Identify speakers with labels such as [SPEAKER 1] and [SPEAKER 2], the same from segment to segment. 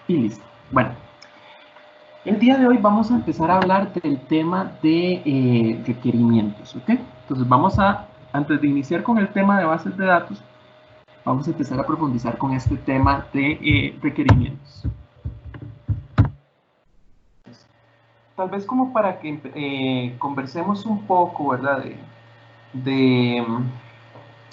[SPEAKER 1] Y listo. Bueno, el día de hoy vamos a empezar a hablar del tema de requerimientos, ¿ok? Entonces vamos a, antes de iniciar con el tema de bases de datos, vamos a empezar a profundizar con este tema de requerimientos. Tal vez como para que conversemos un poco, ¿verdad? De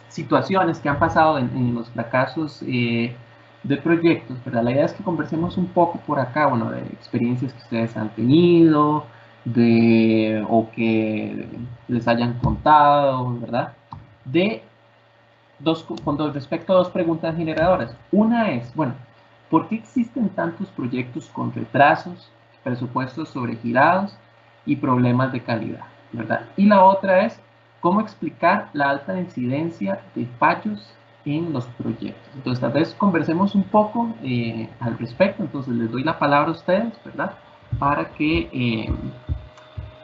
[SPEAKER 1] situaciones que han pasado en los fracasos de proyectos, ¿verdad? La idea es que conversemos un poco por acá, bueno, de experiencias que ustedes han tenido, o que les hayan contado, ¿verdad? Con respecto a dos preguntas generadoras. Una es, bueno, ¿por qué existen tantos proyectos con retrasos, presupuestos sobregirados y problemas de calidad, ¿verdad? Y la otra es, ¿cómo explicar la alta incidencia de fallos en los proyectos? Entonces, tal vez conversemos un poco al respecto. Entonces, les doy la palabra a ustedes, ¿verdad? Para que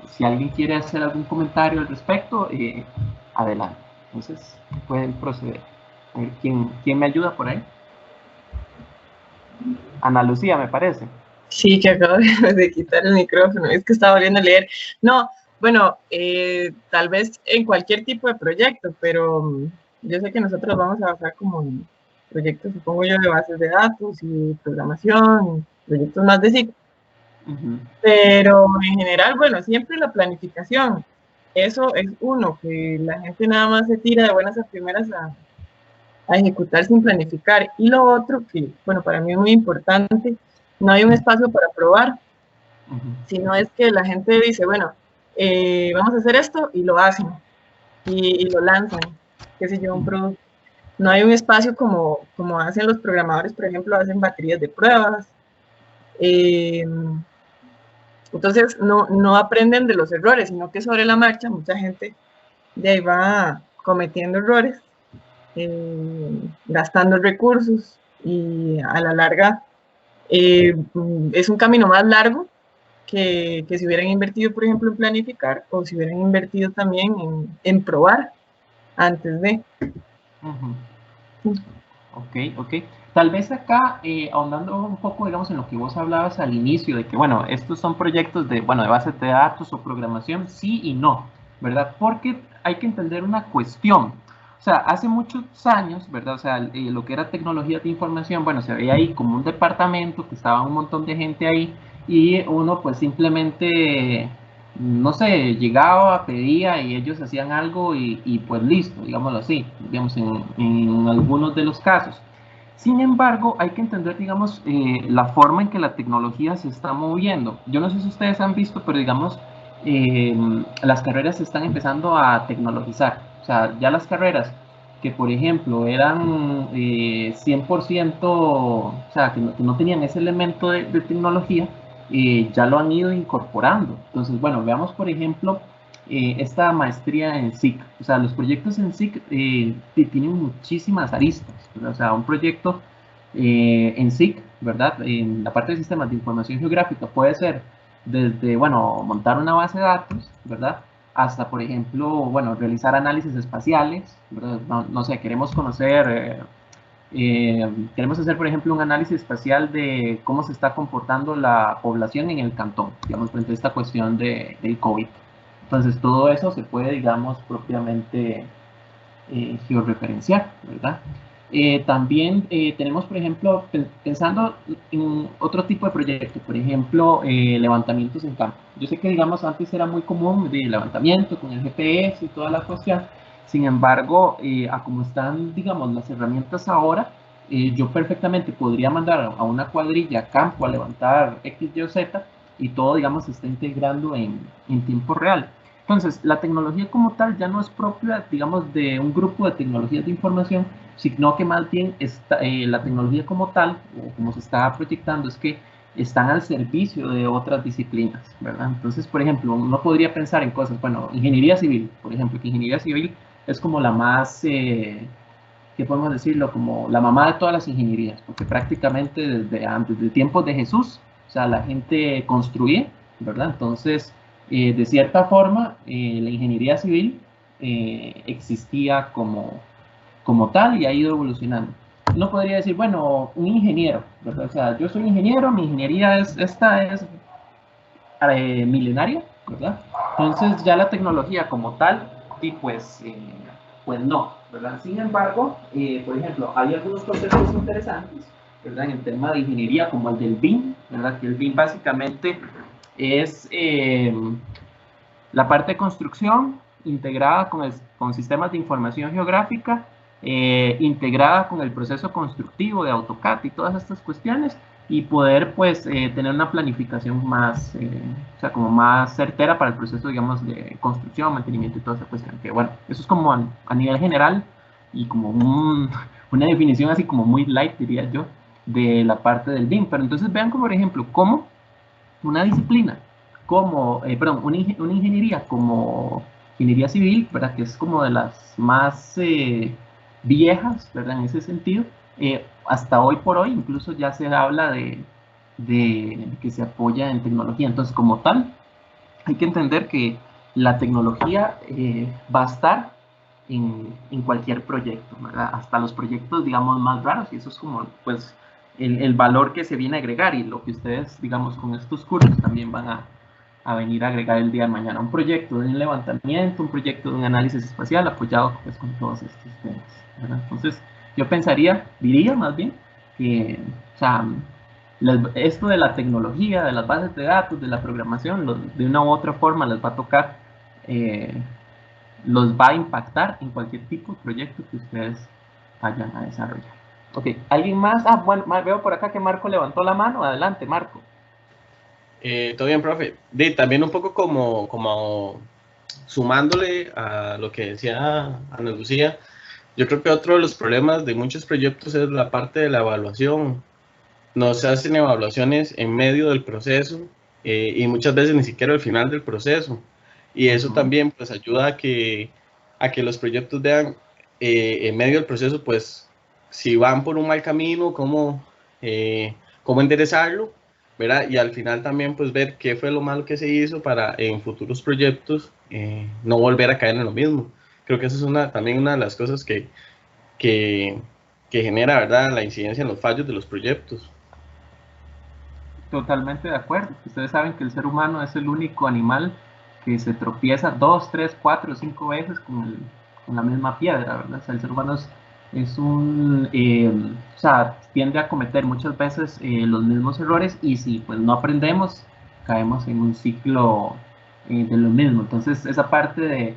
[SPEAKER 1] si alguien quiere hacer algún comentario al respecto, adelante. Entonces, pueden proceder. A ver, ¿quién me ayuda por ahí? Ana Lucía, me parece.
[SPEAKER 2] Sí, que acabo de quitar el micrófono, es que estaba volviendo a leer. No, bueno, tal vez en cualquier tipo de proyecto, pero yo sé que nosotros vamos a basar como en proyectos, supongo yo, de bases de datos y programación, proyectos más de SIC. Pero en general, bueno, siempre la planificación. Eso es uno, que la gente nada más se tira de buenas a primeras a ejecutar sin planificar. Y lo otro, que bueno, para mí es muy importante, no hay un espacio para probar, sino es que la gente dice, bueno, vamos a hacer esto y lo hacen y lo lanzan, qué sé yo, un producto. No hay un espacio como hacen los programadores, por ejemplo, hacen baterías de pruebas. Entonces, no aprenden de los errores, sino que sobre la marcha mucha gente de ahí va cometiendo errores, gastando recursos y a la larga es un camino más largo que si hubieran invertido, por ejemplo, en planificar o si hubieran invertido también en probar antes de.
[SPEAKER 1] Ok. Tal vez acá, ahondando un poco, digamos, en lo que vos hablabas al inicio, de que, bueno, estos son proyectos de bases de datos o programación, sí y no, ¿verdad? Porque hay que entender una cuestión. O sea, hace muchos años, ¿verdad? O sea, lo que era tecnología de información, bueno, se veía ahí como un departamento, que estaba un montón de gente ahí, y uno pues simplemente, no sé, llegaba, pedía y ellos hacían algo y pues listo, digámoslo así, digamos, en algunos de los casos. Sin embargo, hay que entender, digamos, la forma en que la tecnología se está moviendo. Yo no sé si ustedes han visto, pero digamos, las carreras se están empezando a tecnologizar. O sea, ya las carreras que, por ejemplo, eran 100%, o sea, que no tenían ese elemento de tecnología, ya lo han ido incorporando. Entonces, bueno, veamos, por ejemplo, esta maestría en SIC. O sea, los proyectos en SIC tienen muchísimas aristas, ¿verdad? O sea, un proyecto en SIC, ¿verdad? En la parte de sistemas de información geográfica puede ser desde, bueno, montar una base de datos, ¿verdad? Hasta, por ejemplo, bueno, realizar análisis espaciales, ¿verdad? No sé, queremos hacer, por ejemplo, un análisis espacial de cómo se está comportando la población en el cantón, digamos, frente a esta cuestión del COVID. Entonces, todo eso se puede, digamos, propiamente georreferenciar, ¿verdad? También tenemos, por ejemplo, pensando en otro tipo de proyectos, por ejemplo, levantamientos en campo. Yo sé que, digamos, antes era muy común de levantamiento con el GPS y toda la cuestión. Sin embargo, a como están, digamos, las herramientas ahora, yo perfectamente podría mandar a una cuadrilla a campo a levantar X, Y o Z y todo, digamos, se está integrando en tiempo real. Entonces, la tecnología como tal ya no es propia, digamos, de un grupo de tecnologías de información, sino que más bien la tecnología como tal, o como se está proyectando, es que están al servicio de otras disciplinas, ¿verdad? Entonces, por ejemplo, uno podría pensar en cosas, bueno, ingeniería civil, por ejemplo, que ingeniería civil es como la más, ¿qué podemos decirlo? Como la mamá de todas las ingenierías, porque prácticamente desde antes de tiempos de Jesús, o sea, la gente construía, ¿verdad? Entonces, de cierta forma, la ingeniería civil existía como tal y ha ido evolucionando. uno podría decir, bueno, un ingeniero, ¿verdad? O sea, yo soy ingeniero, mi ingeniería esta es milenaria, ¿verdad? Entonces ya la tecnología como tal, y pues no, ¿verdad? Sin embargo, por ejemplo, hay algunos conceptos interesantes, ¿verdad? En el tema de ingeniería, como el del BIM, ¿verdad? Que el BIM básicamente es la parte de construcción integrada con sistemas de información geográfica, integrada con el proceso constructivo de AutoCAD y todas estas cuestiones, y poder pues tener una planificación más, o sea, como más certera para el proceso, digamos, de construcción, mantenimiento y toda esa cuestión. Que bueno, eso es como a nivel general y como una definición así como muy light, diría yo, de la parte del BIM. Pero entonces vean como por ejemplo cómo una disciplina como, perdón, una ingeniería como ingeniería civil, ¿verdad? Que es como de las más viejas, ¿verdad? En ese sentido, hasta hoy por hoy incluso ya se habla de que se apoya en tecnología. Entonces, como tal, hay que entender que la tecnología va a estar en cualquier proyecto, ¿verdad? Hasta los proyectos, digamos, más raros, y eso es como, pues, el valor que se viene a agregar y lo que ustedes, digamos, con estos cursos también van a venir a agregar el día de mañana. Un proyecto de un levantamiento, un proyecto de un análisis espacial apoyado, pues, con todos estos temas, ¿verdad? Entonces, yo diría más bien, que, o sea, esto de la tecnología, de las bases de datos, de la programación, de una u otra forma les va a tocar, los va a impactar en cualquier tipo de proyecto que ustedes vayan a desarrollar. Ok, ¿alguien más? Ah, bueno, veo por acá que Marco levantó la mano. Adelante, Marco.
[SPEAKER 3] Todo bien, profe. También un poco como sumándole a lo que decía Ana Lucía, yo creo que otro de los problemas de muchos proyectos es la parte de la evaluación. No se hacen evaluaciones en medio del proceso y muchas veces ni siquiera al final del proceso. Y eso también pues ayuda a que los proyectos vean en medio del proceso pues si van por un mal camino, cómo enderezarlo, ¿verdad? Y al final también pues ver qué fue lo malo que se hizo para en futuros proyectos no volver a caer en lo mismo. Creo que eso es también una de las cosas que, que genera, ¿verdad?, la incidencia en los fallos de los proyectos.
[SPEAKER 1] Totalmente de acuerdo. Ustedes saben que el ser humano es el único animal que se tropieza 2, 3, 4, 5 veces con la misma piedra, ¿verdad? O sea, el ser humano es o sea, tiende a cometer muchas veces los mismos errores, y si pues no aprendemos, caemos en un ciclo de lo mismo. Entonces, esa parte de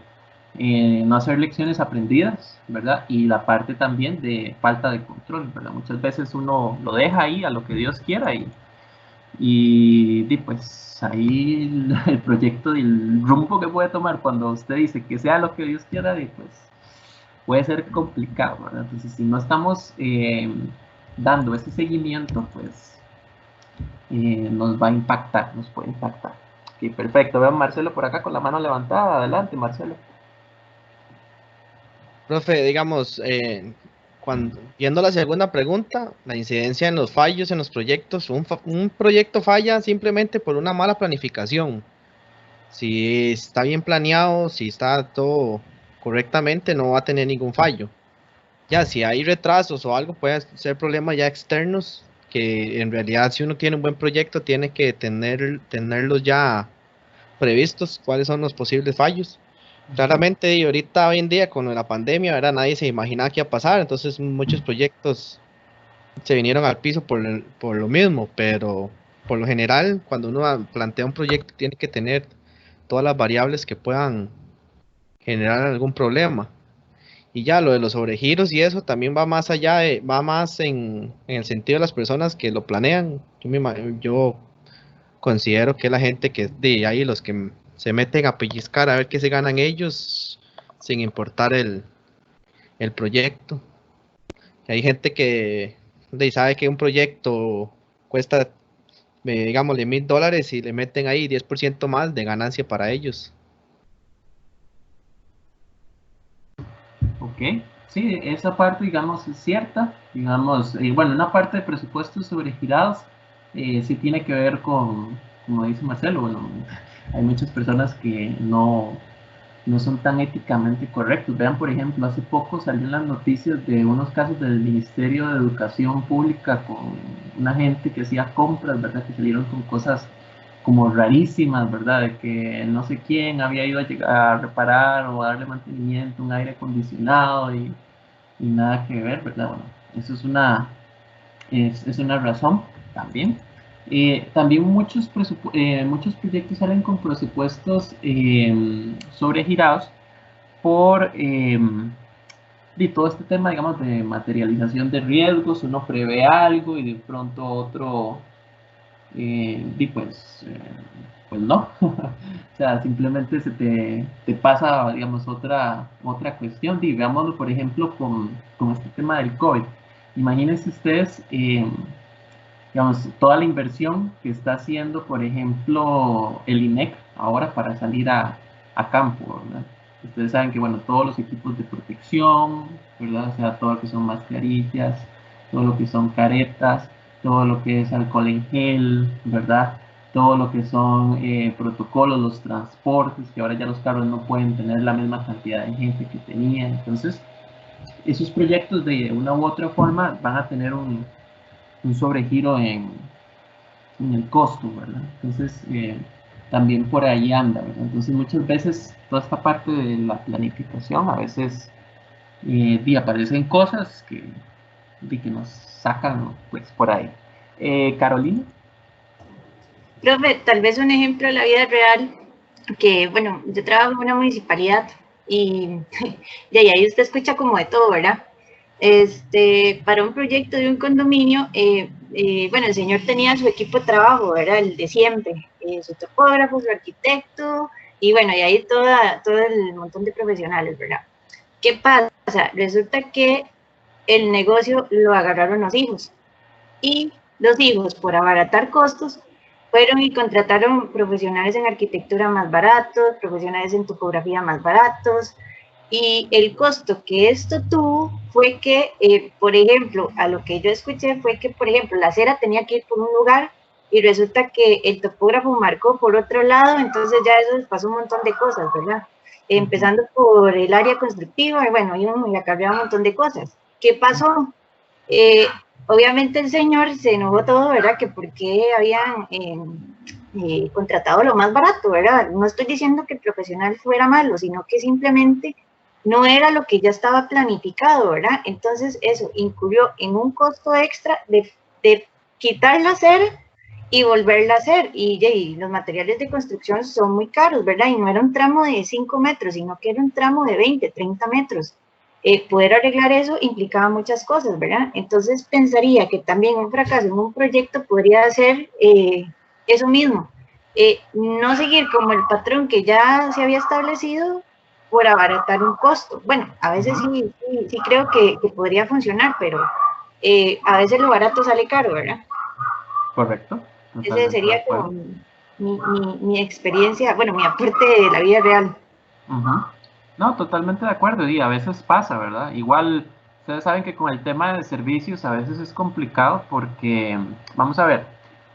[SPEAKER 1] no hacer lecciones aprendidas, ¿verdad? Y la parte también de falta de control, ¿verdad? Muchas veces uno lo deja ahí a lo que Dios quiera, y pues ahí el proyecto y el rumbo que puede tomar cuando usted dice que sea lo que Dios quiera, y pues puede ser complicado, ¿verdad? Entonces, si no estamos dando ese seguimiento, pues nos va a impactar, nos puede impactar. Ok, perfecto. Veo a Marcelo por acá con la mano levantada. Adelante, Marcelo.
[SPEAKER 4] Profe, digamos, viendo la segunda pregunta, la incidencia en los fallos en los proyectos, un proyecto falla simplemente por una mala planificación. Si está bien planeado, si está todo correctamente, no va a tener ningún fallo. Ya, si hay retrasos o algo, puede ser problemas ya externos, que en realidad si uno tiene un buen proyecto, tiene que tenerlos ya previstos, cuáles son los posibles fallos. Claramente, y ahorita hoy en día con la pandemia, ¿verdad? Nadie se imaginaba que iba a pasar, entonces muchos proyectos se vinieron al piso por lo mismo, pero por lo general, cuando uno plantea un proyecto, tiene que tener todas las variables que puedan generar algún problema. Y ya lo de los sobregiros y eso también va más allá, va más en el sentido de las personas que lo planean. Yo considero que la gente que de ahí, los que se meten a pellizcar a ver qué se ganan ellos, sin importar el proyecto. Hay gente que sabe que un proyecto cuesta, digámosle, $1000 y le meten ahí 10% más de ganancia para ellos.
[SPEAKER 1] Ok, sí, esa parte, digamos, es cierta. Digamos, bueno, una parte de presupuestos sobregirados sí tiene que ver con, como dice Marcelo, bueno, hay muchas personas que no son tan éticamente correctos. Vean, por ejemplo, hace poco salió en las noticias de unos casos del Ministerio de Educación Pública con una gente que hacía compras, ¿verdad? Que salieron con cosas como rarísimas, ¿verdad? De que no sé quién había ido a reparar o a darle mantenimiento a un aire acondicionado y nada que ver, ¿verdad? Bueno, eso es una razón también. También muchos proyectos salen con presupuestos sobregirados por de todo este tema, digamos, de materialización de riesgos. Uno prevé algo y de pronto otro, pues no. O sea, simplemente te pasa, digamos, otra cuestión. Veámoslo, por ejemplo, con este tema del COVID. Imagínense ustedes, digamos, toda la inversión que está haciendo, por ejemplo, el INEC ahora para salir a campo, ¿verdad? Ustedes saben que, bueno, todos los equipos de protección, ¿verdad? O sea, todo lo que son mascarillas, todo lo que son caretas, todo lo que es alcohol en gel, ¿verdad? Todo lo que son protocolos, los transportes, que ahora ya los carros no pueden tener la misma cantidad de gente que tenían. Entonces, esos proyectos de una u otra forma van a tener un sobregiro en el costo, ¿verdad? Entonces, también por ahí anda, ¿verdad? Entonces, muchas veces toda esta parte de la planificación, a veces aparecen cosas que nos sacan, pues, por ahí. Carolina.
[SPEAKER 5] Profe, tal vez un ejemplo de la vida real, que, bueno, yo trabajo en una municipalidad y de ahí usted escucha como de todo, ¿verdad? Para un proyecto de un condominio, bueno, el señor tenía su equipo de trabajo, ¿verdad? El de siempre, su topógrafo, su arquitecto, y bueno, y ahí todo el montón de profesionales, ¿verdad? ¿Qué pasa? Resulta que el negocio lo agarraron los hijos, y los hijos, por abaratar costos, fueron y contrataron profesionales en arquitectura más baratos, profesionales en topografía más baratos, y el costo que esto tuvo fue que, por ejemplo, a lo que yo escuché fue que, por ejemplo, la acera tenía que ir por un lugar y resulta que el topógrafo marcó por otro lado, entonces ya eso les pasó un montón de cosas, ¿verdad? Empezando por el área constructiva y bueno, y acarreaba un montón de cosas. ¿Qué pasó? Obviamente el señor se enojó todo, ¿verdad? Que por qué habían contratado lo más barato, ¿verdad? No estoy diciendo que el profesional fuera malo, sino que simplemente no era lo que ya estaba planificado, ¿verdad? Entonces eso incurrió en un costo extra de quitarla a hacer y volverla a hacer. Y los materiales de construcción son muy caros, ¿verdad? Y no era un tramo de 5 metros, sino que era un tramo de 20, 30 metros. Poder arreglar eso implicaba muchas cosas, ¿verdad? Entonces pensaría que también un fracaso en un proyecto podría ser eso mismo, no seguir como el patrón que ya se había establecido por abaratar un costo. Bueno, a veces sí creo que podría funcionar, pero a veces lo barato sale caro, ¿verdad?
[SPEAKER 1] Correcto.
[SPEAKER 5] Ese sería como mi experiencia, bueno, mi aporte de la vida real.
[SPEAKER 1] No, totalmente de acuerdo, y a veces pasa, ¿verdad? Igual, ustedes saben que con el tema de servicios a veces es complicado porque, vamos a ver,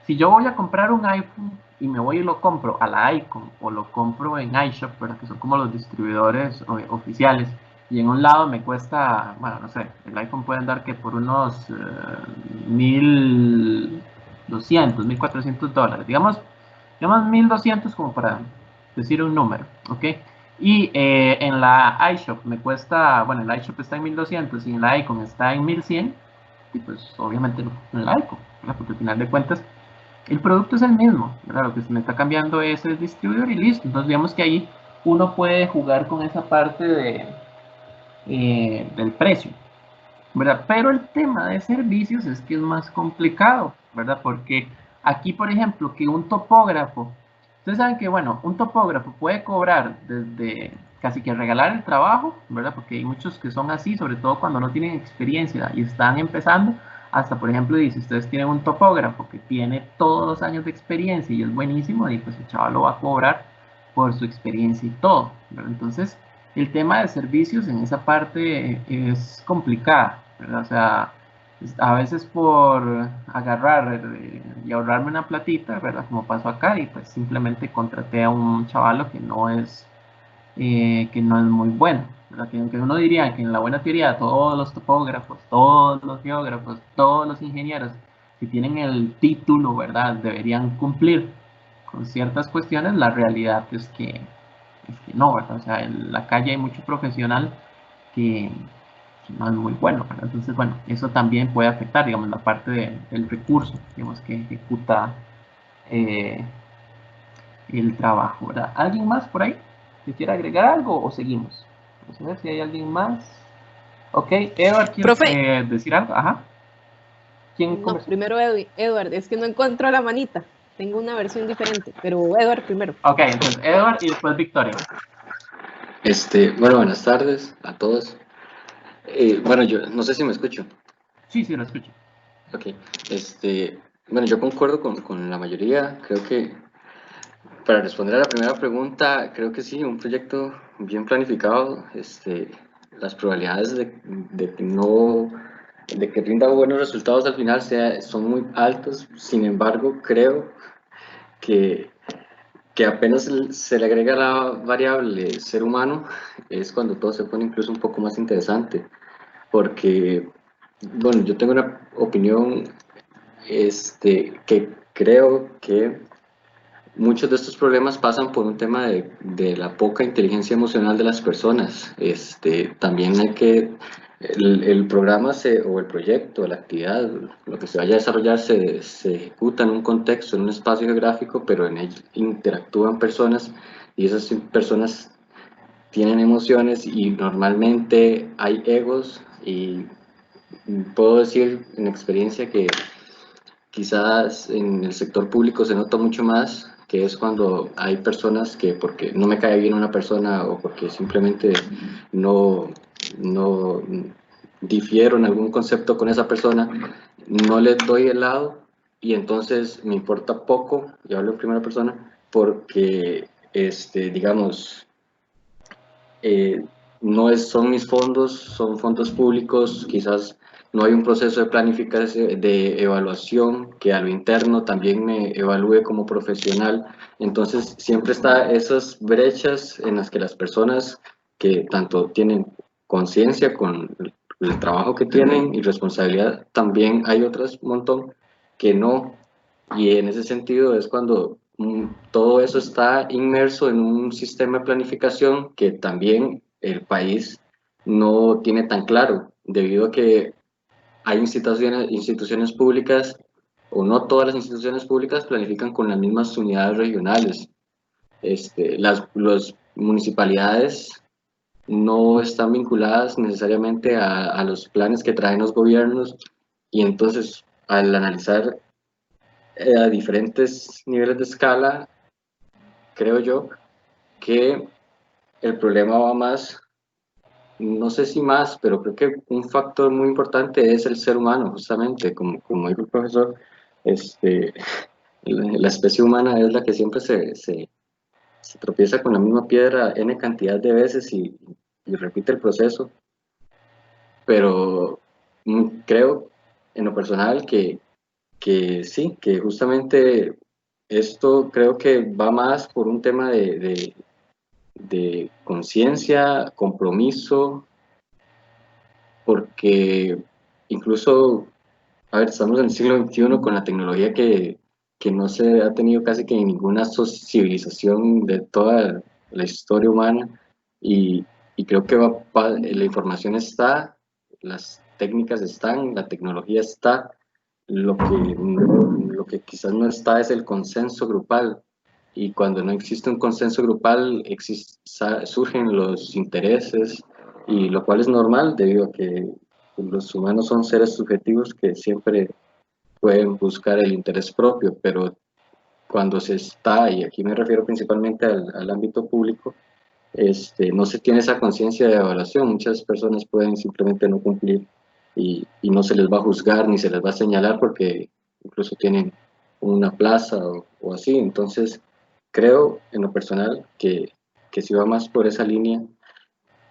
[SPEAKER 1] si yo voy a comprar un iPhone y me voy y lo compro a la Icon o lo compro en iShop, ¿verdad? Que son como los distribuidores oficiales, y en un lado me cuesta, bueno, no sé, el iPhone puede andar que por unos 1.200, $1.400, digamos 1.200 como para decir un número, ¿ok? Y en la iShop me cuesta, bueno, en la iShop está en 1.200 y en la Icon está en 1.100, y pues obviamente en la Icon, ¿verdad? Porque al final de cuentas el producto es el mismo, ¿verdad? Lo que se me está cambiando es el distribuidor y listo. Entonces digamos que ahí uno puede jugar con esa parte del precio, ¿verdad? Pero el tema de servicios es que es más complicado, ¿verdad? Porque aquí, por ejemplo, que un topógrafo, ustedes saben que, bueno, un topógrafo puede cobrar desde casi que regalar el trabajo, ¿verdad? Porque hay muchos que son así, sobre todo cuando no tienen experiencia y están empezando, hasta, por ejemplo, si ustedes tienen un topógrafo que tiene todos los años de experiencia y es buenísimo, y pues el chaval lo va a cobrar por su experiencia y todo, ¿verdad? Entonces, el tema de servicios en esa parte es complicada, ¿verdad? O sea, a veces por agarrar y ahorrarme una platita, ¿verdad? Como pasó acá, y pues simplemente contraté a un chavalo que no es que no es muy bueno, ¿verdad? Que aunque uno diría que en la buena teoría todos los topógrafos, todos los geógrafos, todos los ingenieros, si tienen el título, ¿verdad? Deberían cumplir con ciertas cuestiones, la realidad es que no, ¿verdad? O sea, en la calle hay mucho profesional que no es muy bueno, ¿verdad? Entonces, bueno, eso también puede afectar, digamos, la parte del recurso, digamos, que ejecuta eh, el trabajo, ¿verdad? ¿Alguien más por ahí que quiera agregar algo o seguimos? Vamos a ver si hay alguien más. Ok, Edward, ¿quieres
[SPEAKER 6] Profe.
[SPEAKER 1] decir algo? Ajá. ¿Quién
[SPEAKER 6] No,
[SPEAKER 1] conversó?
[SPEAKER 6] primero Edward, es que no encuentro la manita. Tengo una versión diferente, pero Edward primero.
[SPEAKER 1] Ok, entonces Edward y después Victoria.
[SPEAKER 7] Bueno, buenas tardes a todos. Bueno, yo no sé si me escucho.
[SPEAKER 1] Sí, sí, lo escucho.
[SPEAKER 7] Ok, bueno, yo concuerdo con la mayoría. Creo que para responder a la primera pregunta, creo que sí, un proyecto bien planificado, las probabilidades de que no, de que rinda buenos resultados al final son muy altas. Sin embargo, creo que apenas se le agrega la variable ser humano, es cuando todo se pone incluso un poco más interesante, porque, bueno, yo tengo una opinión, que creo que muchos de estos problemas pasan por un tema de la poca inteligencia emocional de las personas. También hay que, el programa o el proyecto, la actividad, lo que se vaya a desarrollar se ejecuta en un contexto, en un espacio geográfico, pero en él interactúan personas y esas personas tienen emociones y normalmente hay egos y puedo decir en experiencia que quizás en el sector público se nota mucho más, que es cuando hay personas que porque no me cae bien una persona o porque simplemente no difiero en algún concepto con esa persona, no le doy el lado y entonces me importa poco, y hablo en primera persona, porque, digamos, no son mis fondos, son fondos públicos, quizás no hay un proceso de planificación, de evaluación que a lo interno también me evalúe como profesional. Entonces siempre está esas brechas en las que las personas que tanto tienen conciencia con el trabajo que tienen y responsabilidad, también hay otras un montón que no. Y en ese sentido es cuando todo eso está inmerso en un sistema de planificación que también el país no tiene tan claro, debido a que hay instituciones públicas, o no todas las instituciones públicas planifican con las mismas unidades regionales. Las municipalidades no están vinculadas necesariamente a los planes que traen los gobiernos, y entonces al analizar a diferentes niveles de escala, creo yo que el problema va más, no sé si más, pero creo que un factor muy importante es el ser humano, justamente, como dijo el profesor, este, la especie humana es la que siempre se tropieza con la misma piedra n cantidad de veces y repite el proceso, pero creo en lo personal que sí, que justamente esto creo que va más por un tema de conciencia, compromiso, porque incluso, a ver, estamos en el siglo XXI con la tecnología que no se ha tenido casi que en ninguna civilización de toda la historia humana, y, y creo que la información está, las técnicas están, la tecnología está, lo que quizás no está es el consenso grupal, y cuando no existe un consenso grupal surgen los intereses, y lo cual es normal debido a que los humanos son seres subjetivos que siempre pueden buscar el interés propio, pero cuando se está, y aquí me refiero principalmente al ámbito público, no se tiene esa conciencia de evaluación. Muchas personas pueden simplemente no cumplir y no se les va a juzgar ni se les va a señalar porque incluso tienen una plaza o así. Entonces, creo en lo personal que si va más por esa línea.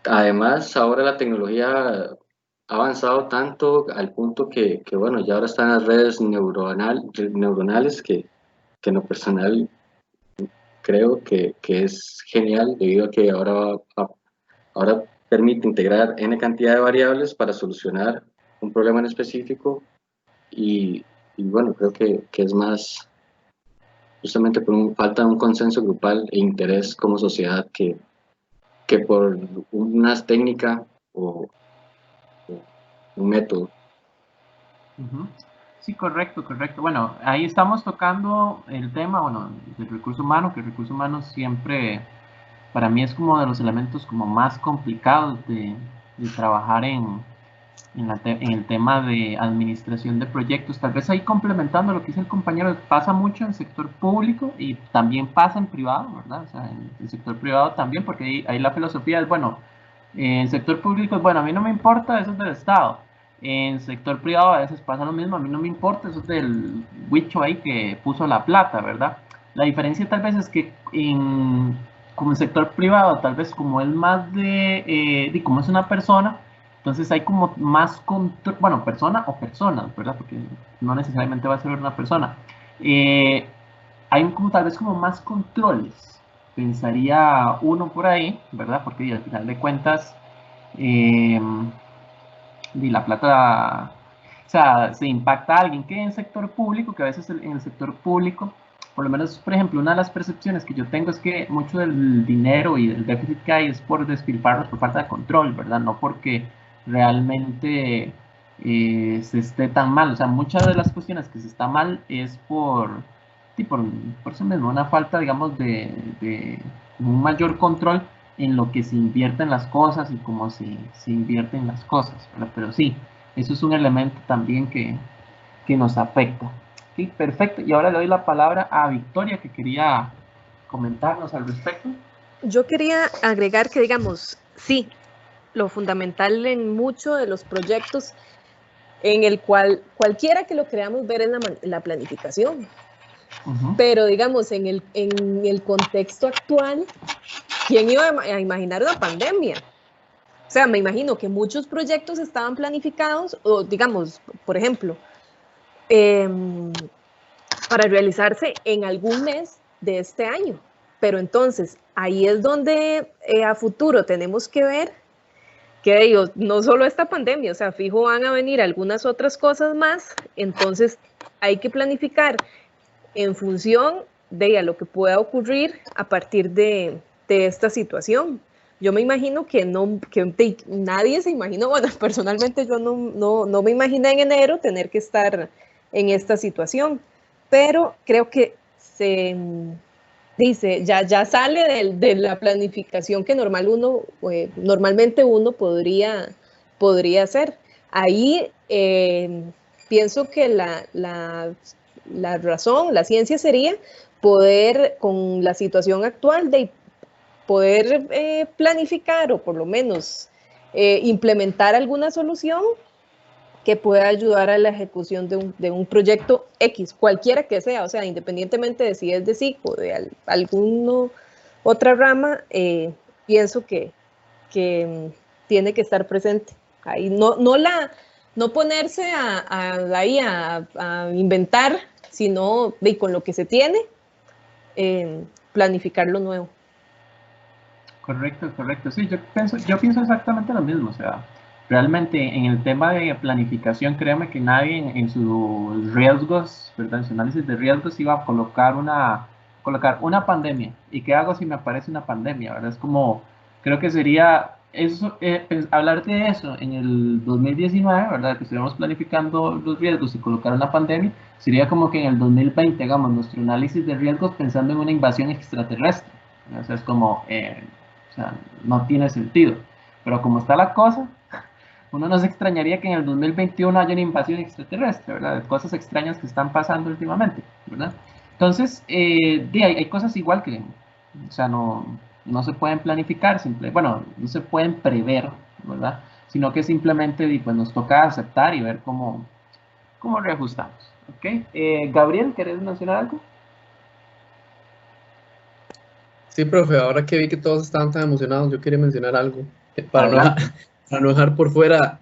[SPEAKER 7] Además, ahora la tecnología ha avanzado tanto al punto que bueno, ya ahora están las redes neuronales que en lo personal creo que es genial debido a que ahora permite integrar n cantidad de variables para solucionar un problema en específico y bueno, creo que es más justamente por falta de un consenso grupal e interés como sociedad que por una técnica o un método.
[SPEAKER 1] Sí, correcto, correcto. Bueno, ahí estamos tocando el tema, bueno, del recurso humano, que el recurso humano siempre, para mí es como de los elementos como más complicados de trabajar en el tema de administración de proyectos. Tal vez ahí complementando lo que dice el compañero, pasa mucho en el sector público y también pasa en privado, ¿verdad? O sea, en el sector privado también, porque ahí la filosofía es, bueno, en el sector público es, bueno, a mí no me importa, eso es del Estado. En el sector privado a veces pasa lo mismo, a mí no me importa, eso es del huicho ahí que puso la plata, ¿verdad? La diferencia tal vez es que como el sector privado, tal vez como es más de como es una persona, entonces hay como más control, bueno, persona o personas, ¿verdad? Porque no necesariamente va a ser una persona. Hay como tal vez como más controles, pensaría uno por ahí, ¿verdad? Porque al final de cuentas, y la plata, o sea, se impacta a alguien que en el sector público, que a veces en el sector público, por lo menos, por ejemplo, una de las percepciones que yo tengo es que mucho del dinero y del déficit que hay es por despilfarros, por falta de control, ¿verdad? No porque realmente se esté tan mal. O sea, muchas de las cuestiones que se está mal es por eso mismo, una falta, digamos, de un mayor control en lo que se invierte en las cosas y cómo se invierten las cosas, ¿verdad? Pero sí, eso es un elemento también que nos afecta. Sí, perfecto. Y ahora le doy la palabra a Victoria, que quería comentarnos al respecto.
[SPEAKER 6] Yo quería agregar que, digamos, sí, lo fundamental en muchos de los proyectos en el cual cualquiera que lo queramos ver es la planificación. Pero, digamos, en el contexto actual, ¿quién iba a imaginar una pandemia? O sea, me imagino que muchos proyectos estaban planificados, o digamos, por ejemplo, para realizarse en algún mes de este año. Pero entonces, ahí es donde a futuro tenemos que ver que digo, no solo esta pandemia, o sea, fijo van a venir algunas otras cosas más, entonces hay que planificar en función de lo que pueda ocurrir a partir de esta situación. Yo me imagino que nadie se imaginó, bueno, personalmente yo no me imaginé en enero tener que estar en esta situación, pero creo que se dice, ya sale de la planificación que normalmente uno podría hacer. Ahí pienso que la razón, la ciencia sería poder, con la situación actual, de poder planificar o por lo menos implementar alguna solución que pueda ayudar a la ejecución de un proyecto X, cualquiera que sea, o sea, independientemente de si es de SIC o de alguna otra rama, pienso que tiene que estar presente. Ahí no ponerse a inventar, sino con lo que se tiene, planificar lo nuevo.
[SPEAKER 1] Correcto. Sí, yo pienso exactamente lo mismo. O sea, realmente en el tema de planificación, créeme que nadie en sus riesgos, ¿verdad? En su análisis de riesgos iba a colocar una pandemia. ¿Y qué hago si me aparece una pandemia? ¿Verdad? Es como, creo que sería eso, hablar de eso en el 2019, ¿verdad? Que estuviéramos planificando los riesgos y colocar una pandemia, sería como que en el 2020 hagamos nuestro análisis de riesgos pensando en una invasión extraterrestre. ¿Verdad? O sea, es como, o sea, no tiene sentido. Pero como está la cosa, uno no se extrañaría que en el 2021 haya una invasión extraterrestre, ¿verdad? De cosas extrañas que están pasando últimamente, ¿verdad? Entonces, hay cosas igual que, o sea, no se pueden planificar, bueno, no se pueden prever, ¿verdad? Sino que simplemente pues, nos toca aceptar y ver cómo reajustamos, ¿ok? Gabriel, ¿querés mencionar algo?
[SPEAKER 8] Sí, profe, ahora que vi que todos estaban tan emocionados, yo quería mencionar algo, para no dejar por fuera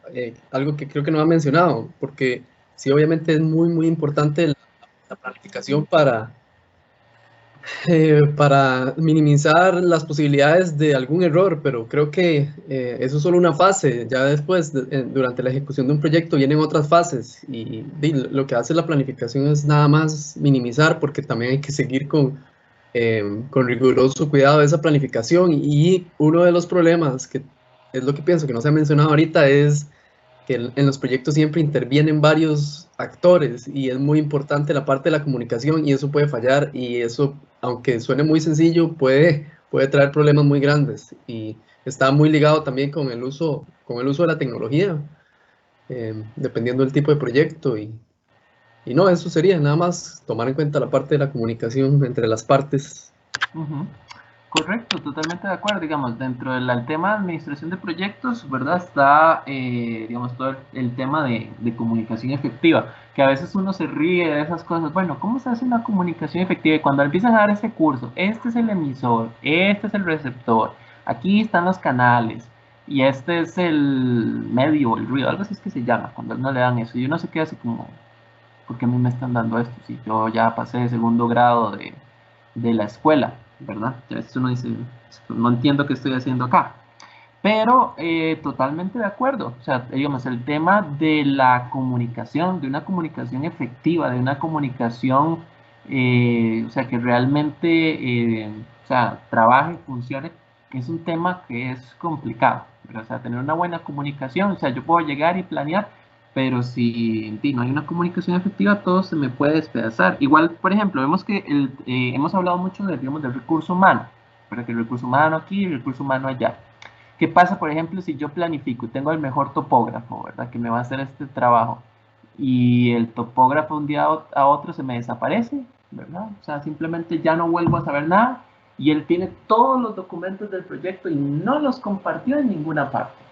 [SPEAKER 8] algo que creo que no ha mencionado, porque sí, obviamente es muy, muy importante la planificación para para minimizar las posibilidades de algún error, pero creo que eso es solo una fase. Ya después, durante la ejecución de un proyecto, vienen otras fases y lo que hace la planificación es nada más minimizar, porque también hay que seguir con riguroso cuidado de esa planificación. Y uno de los problemas, que es lo que pienso que no se ha mencionado ahorita, es que en los proyectos siempre intervienen varios actores y es muy importante la parte de la comunicación y eso puede fallar y eso, aunque suene muy sencillo, puede traer problemas muy grandes y está muy ligado también con el uso de la tecnología, dependiendo del tipo de proyecto y no, eso sería nada más tomar en cuenta la parte de la comunicación entre las partes.
[SPEAKER 1] Correcto, totalmente de acuerdo. Digamos, dentro del tema de administración de proyectos, ¿verdad? Está, digamos, todo el tema de comunicación efectiva, que a veces uno se ríe de esas cosas. Bueno, ¿cómo se hace una comunicación efectiva? Y cuando empiezan a dar ese curso, este es el emisor, este es el receptor, aquí están los canales, y este es el medio, el ruido, algo así es que se llama, cuando no le dan eso. Y uno se queda así como, ¿por qué a mí me están dando esto? Si yo ya pasé de segundo grado de la escuela, ¿verdad? A veces uno dice, no entiendo qué estoy haciendo acá. Pero totalmente de acuerdo. O sea, digamos, el tema de la comunicación, de una comunicación efectiva, de una comunicación, o sea, que realmente, o sea, trabaje, funcione, es un tema que es complicado, ¿verdad? O sea, tener una buena comunicación, o sea, yo puedo llegar y planear, pero si no hay una comunicación efectiva, todo se me puede despedazar. Igual, por ejemplo, vemos que hemos hablado mucho digamos, del recurso humano, pero que el recurso humano aquí y el recurso humano allá. ¿Qué pasa, por ejemplo, si yo planifico y tengo el mejor topógrafo, ¿verdad? Que me va a hacer este trabajo y el topógrafo un día a otro se me desaparece, ¿verdad? O sea, simplemente ya no vuelvo a saber nada y él tiene todos los documentos del proyecto y no los compartió en ninguna parte.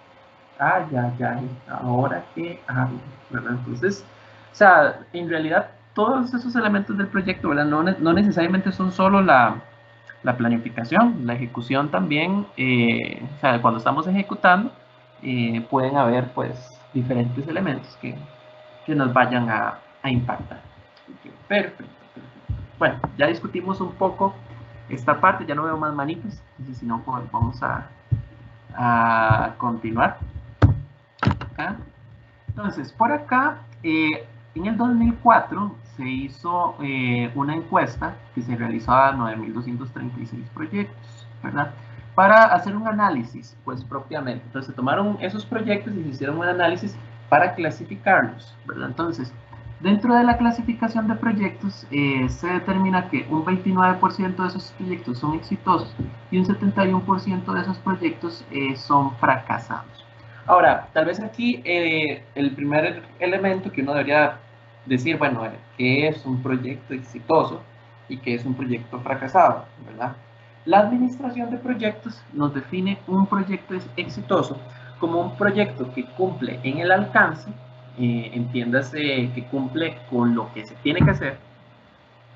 [SPEAKER 1] Ahora qué hago, ¿verdad? Entonces, o sea, en realidad todos esos elementos del proyecto, ¿verdad? No necesariamente son solo la planificación, la ejecución también, o sea, cuando estamos ejecutando, pueden haber pues diferentes elementos que nos vayan a impactar. Okay, perfecto. Bueno, ya discutimos un poco esta parte, ya no veo más manitos, entonces si no, pues vamos a continuar. Acá. Entonces, por acá, en el 2004 se hizo una encuesta que se realizó a 9.236 proyectos, ¿verdad? Para hacer un análisis, pues propiamente. Entonces, se tomaron esos proyectos y se hicieron un análisis para clasificarlos, ¿verdad? Entonces, dentro de la clasificación de proyectos, se determina que un 29% de esos proyectos son exitosos y un 71% de esos proyectos son fracasados. Ahora, tal vez aquí el primer elemento que uno debería decir, bueno, ¿qué es un proyecto exitoso y qué es un proyecto fracasado? ¿Verdad? La administración de proyectos nos define un proyecto exitoso como un proyecto que cumple en el alcance, entiéndase que cumple con lo que se tiene que hacer,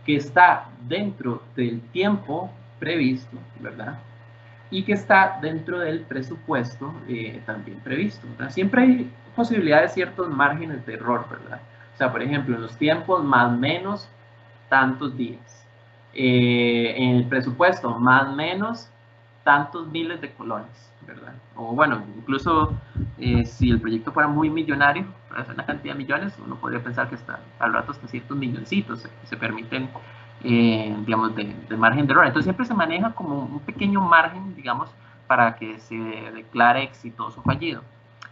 [SPEAKER 1] que está dentro del tiempo previsto, ¿verdad? Y que está dentro del presupuesto también previsto, ¿verdad? Siempre hay posibilidad de ciertos márgenes de error, ¿verdad? O sea, por ejemplo, en los tiempos más o menos tantos días. En el presupuesto más o menos tantos miles de colones, ¿verdad? O bueno, incluso si el proyecto fuera muy millonario, para hacer una cantidad de millones, uno podría pensar que al rato hasta ciertos milloncitos se permiten digamos, de margen de error. Entonces siempre se maneja como un pequeño margen, digamos, para que se declare exitoso o fallido.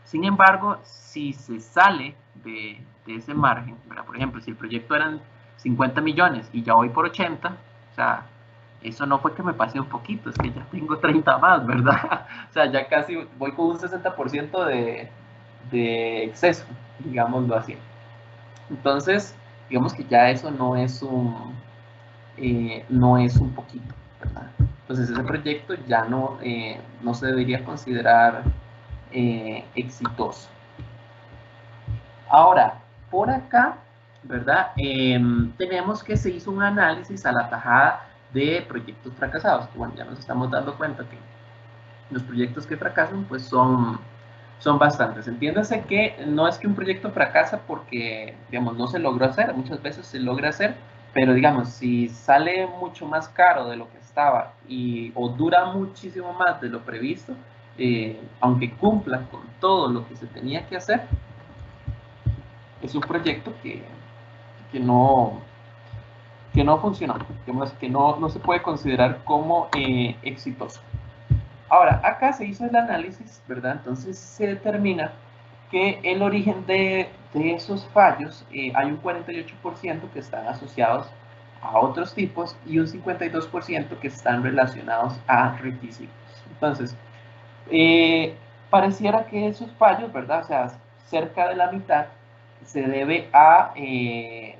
[SPEAKER 1] Sin embargo, si se sale de ese margen, ¿verdad? Por ejemplo, si el proyecto eran 50 millones y ya voy por 80, o sea, eso no fue que me pasé un poquito, es que ya tengo 30 más, ¿verdad? O sea, ya casi voy con un 60% de exceso, digámoslo así. Entonces, digamos que ya eso no es un poquito, ¿verdad? Entonces ese proyecto ya no se debería considerar exitoso. Ahora, por acá, ¿verdad? Tenemos que se hizo un análisis a la tajada de proyectos fracasados. Bueno, ya nos estamos dando cuenta que los proyectos que fracasan pues son bastantes. Entiéndase que no es que un proyecto fracasa porque, digamos, no se logró hacer, muchas veces se logra hacer, pero digamos, si sale mucho más caro de lo que estaba o dura muchísimo más de lo previsto, aunque cumpla con todo lo que se tenía que hacer, es un proyecto que no funcionó, digamos, que no se puede considerar como exitoso. Ahora, acá se hizo el análisis, ¿verdad? Entonces se determina que el origen de esos fallos, hay un 48% que están asociados a otros tipos y un 52% que están relacionados a requisitos. Entonces, pareciera que esos fallos, ¿verdad? O sea, cerca de la mitad se debe a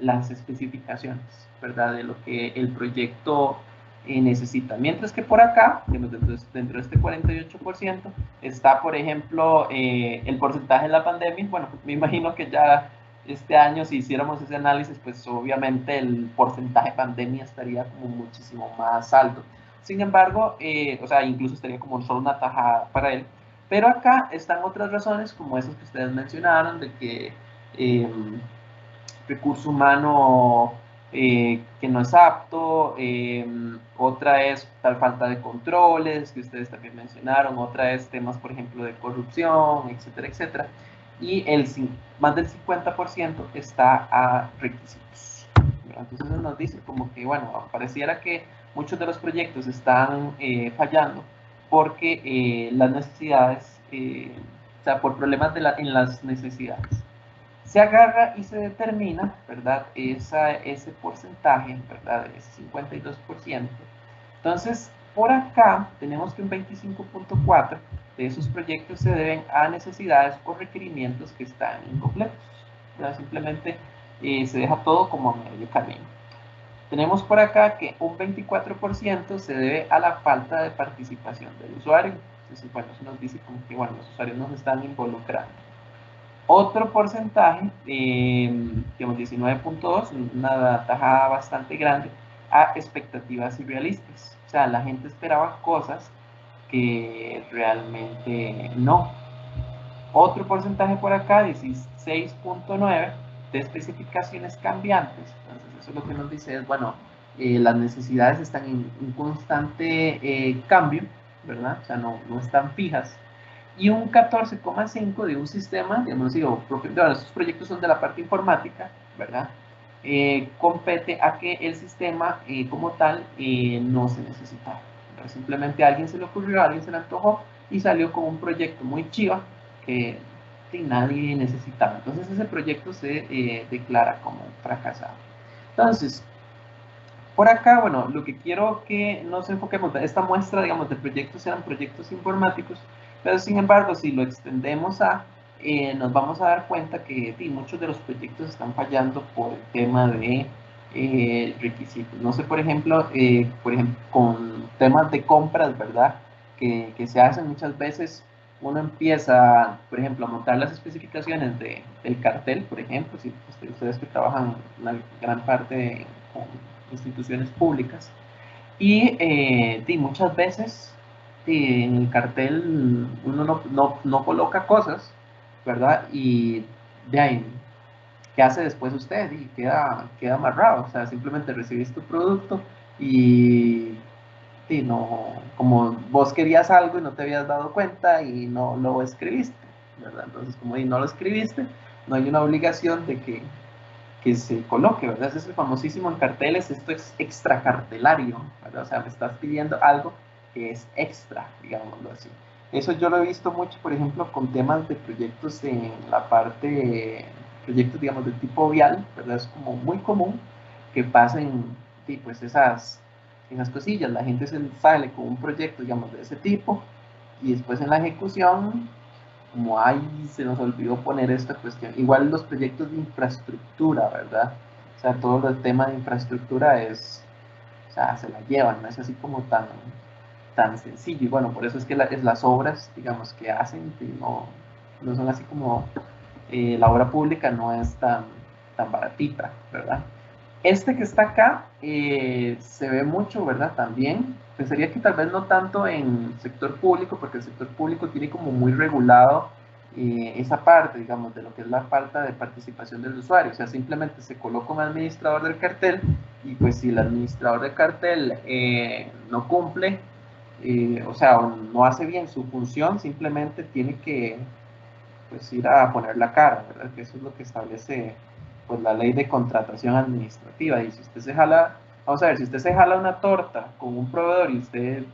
[SPEAKER 1] las especificaciones, ¿verdad? De lo que el proyecto necesita. Mientras que por acá, dentro de este 48%, está, por ejemplo, el porcentaje de la pandemia. Bueno, me imagino que ya este año, si hiciéramos ese análisis, pues obviamente el porcentaje de pandemia estaría como muchísimo más alto. Sin embargo, o sea, incluso estaría como solo una tajada para él. Pero acá están otras razones, como esas que ustedes mencionaron, de que recurso humano que no es apto, otra es tal falta de controles, que ustedes también mencionaron, otra es temas, por ejemplo, de corrupción, etcétera, etcétera. Y más del 50% está a requisitos. Entonces nos dice como que, bueno, pareciera que muchos de los proyectos están fallando porque las necesidades, o sea, por problemas en las necesidades. Se agarra y se determina, ¿verdad? Ese porcentaje, ¿verdad? Ese 52%. Entonces, por acá tenemos que un 25.4% de esos proyectos se deben a necesidades o requerimientos que están incompletos, ¿verdad? Simplemente se deja todo como a medio camino. Tenemos por acá que un 24% se debe a la falta de participación del usuario. Entonces, bueno, eso nos dice como que, bueno, los usuarios no se están involucrando. Otro porcentaje, digamos 19.2, una tajada bastante grande, a expectativas irrealistas. O sea, la gente esperaba cosas que realmente no. Otro porcentaje por acá, 16.9, de especificaciones cambiantes. Entonces, eso lo que nos dice es, bueno, las necesidades están en constante cambio, ¿verdad? O sea, no están fijas. Y un 14,5 de un sistema, digamos, digo, estos proyectos son de la parte informática, ¿verdad? Compete a que el sistema como tal no se necesitaba. Simplemente a alguien se le ocurrió, a alguien se le antojó y salió con un proyecto muy chiva que nadie necesitaba. Entonces ese proyecto se declara como fracasado. Entonces, por acá, bueno, lo que quiero que nos enfoquemos, esta muestra, digamos, de proyectos eran proyectos informáticos, pero sin embargo, si lo extendemos nos vamos a dar cuenta que muchos de los proyectos están fallando por el tema de requisitos. No sé, por ejemplo, con temas de compras, ¿verdad? Que se hacen muchas veces, uno empieza, por ejemplo, a montar las especificaciones del cartel, por ejemplo, si ustedes que trabajan una gran parte con instituciones públicas, y muchas veces en el cartel uno no coloca cosas, ¿verdad? Y de ahí, ¿qué hace después usted? Y queda amarrado, o sea, simplemente recibís tu producto y no, como vos querías algo y no te habías dado cuenta y no lo escribiste, ¿verdad? Entonces, como no lo escribiste, no hay una obligación de que se coloque, ¿verdad? Ese es el famosísimo en carteles, esto es extracartelario, ¿verdad? O sea, me estás pidiendo algo que es extra, digámoslo así. Eso yo lo he visto mucho, por ejemplo, con temas de proyectos en la parte, proyectos, digamos, de tipo vial, ¿verdad? Es como muy común que pasen, pues, esas cosillas. La gente sale con un proyecto, digamos, de ese tipo, y después en la ejecución, como se nos olvidó poner esta cuestión. Igual los proyectos de infraestructura, ¿verdad? O sea, todo el tema de infraestructura o sea, se la llevan, no es así como tan sencillo. Y bueno, por eso es que las obras, digamos, que hacen, que no son así como, la obra pública no es tan baratita, ¿verdad? Este que está acá se ve mucho, ¿verdad? También pensaría que tal vez no tanto en sector público, porque el sector público tiene como muy regulado esa parte, digamos, de lo que es la falta de participación del usuario. O sea, simplemente se coloca un administrador del cartel y pues si el administrador del cartel no cumple, o sea, o no hace bien su función, simplemente tiene que pues ir a poner la cara, ¿verdad? Que eso es lo que establece pues la ley de contratación administrativa. Y si usted se jala, vamos a ver, si usted se jala una torta con un proveedor y usted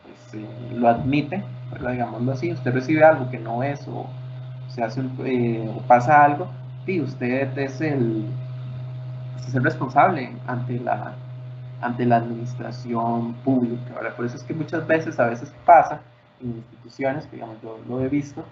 [SPEAKER 1] pues, lo admite, ¿verdad? Digámoslo así, usted recibe algo que no es o se hace o pasa algo, y usted es el responsable ante la administración pública, ¿verdad? Por eso es que muchas veces, a veces pasa en instituciones, que digamos yo lo he visto,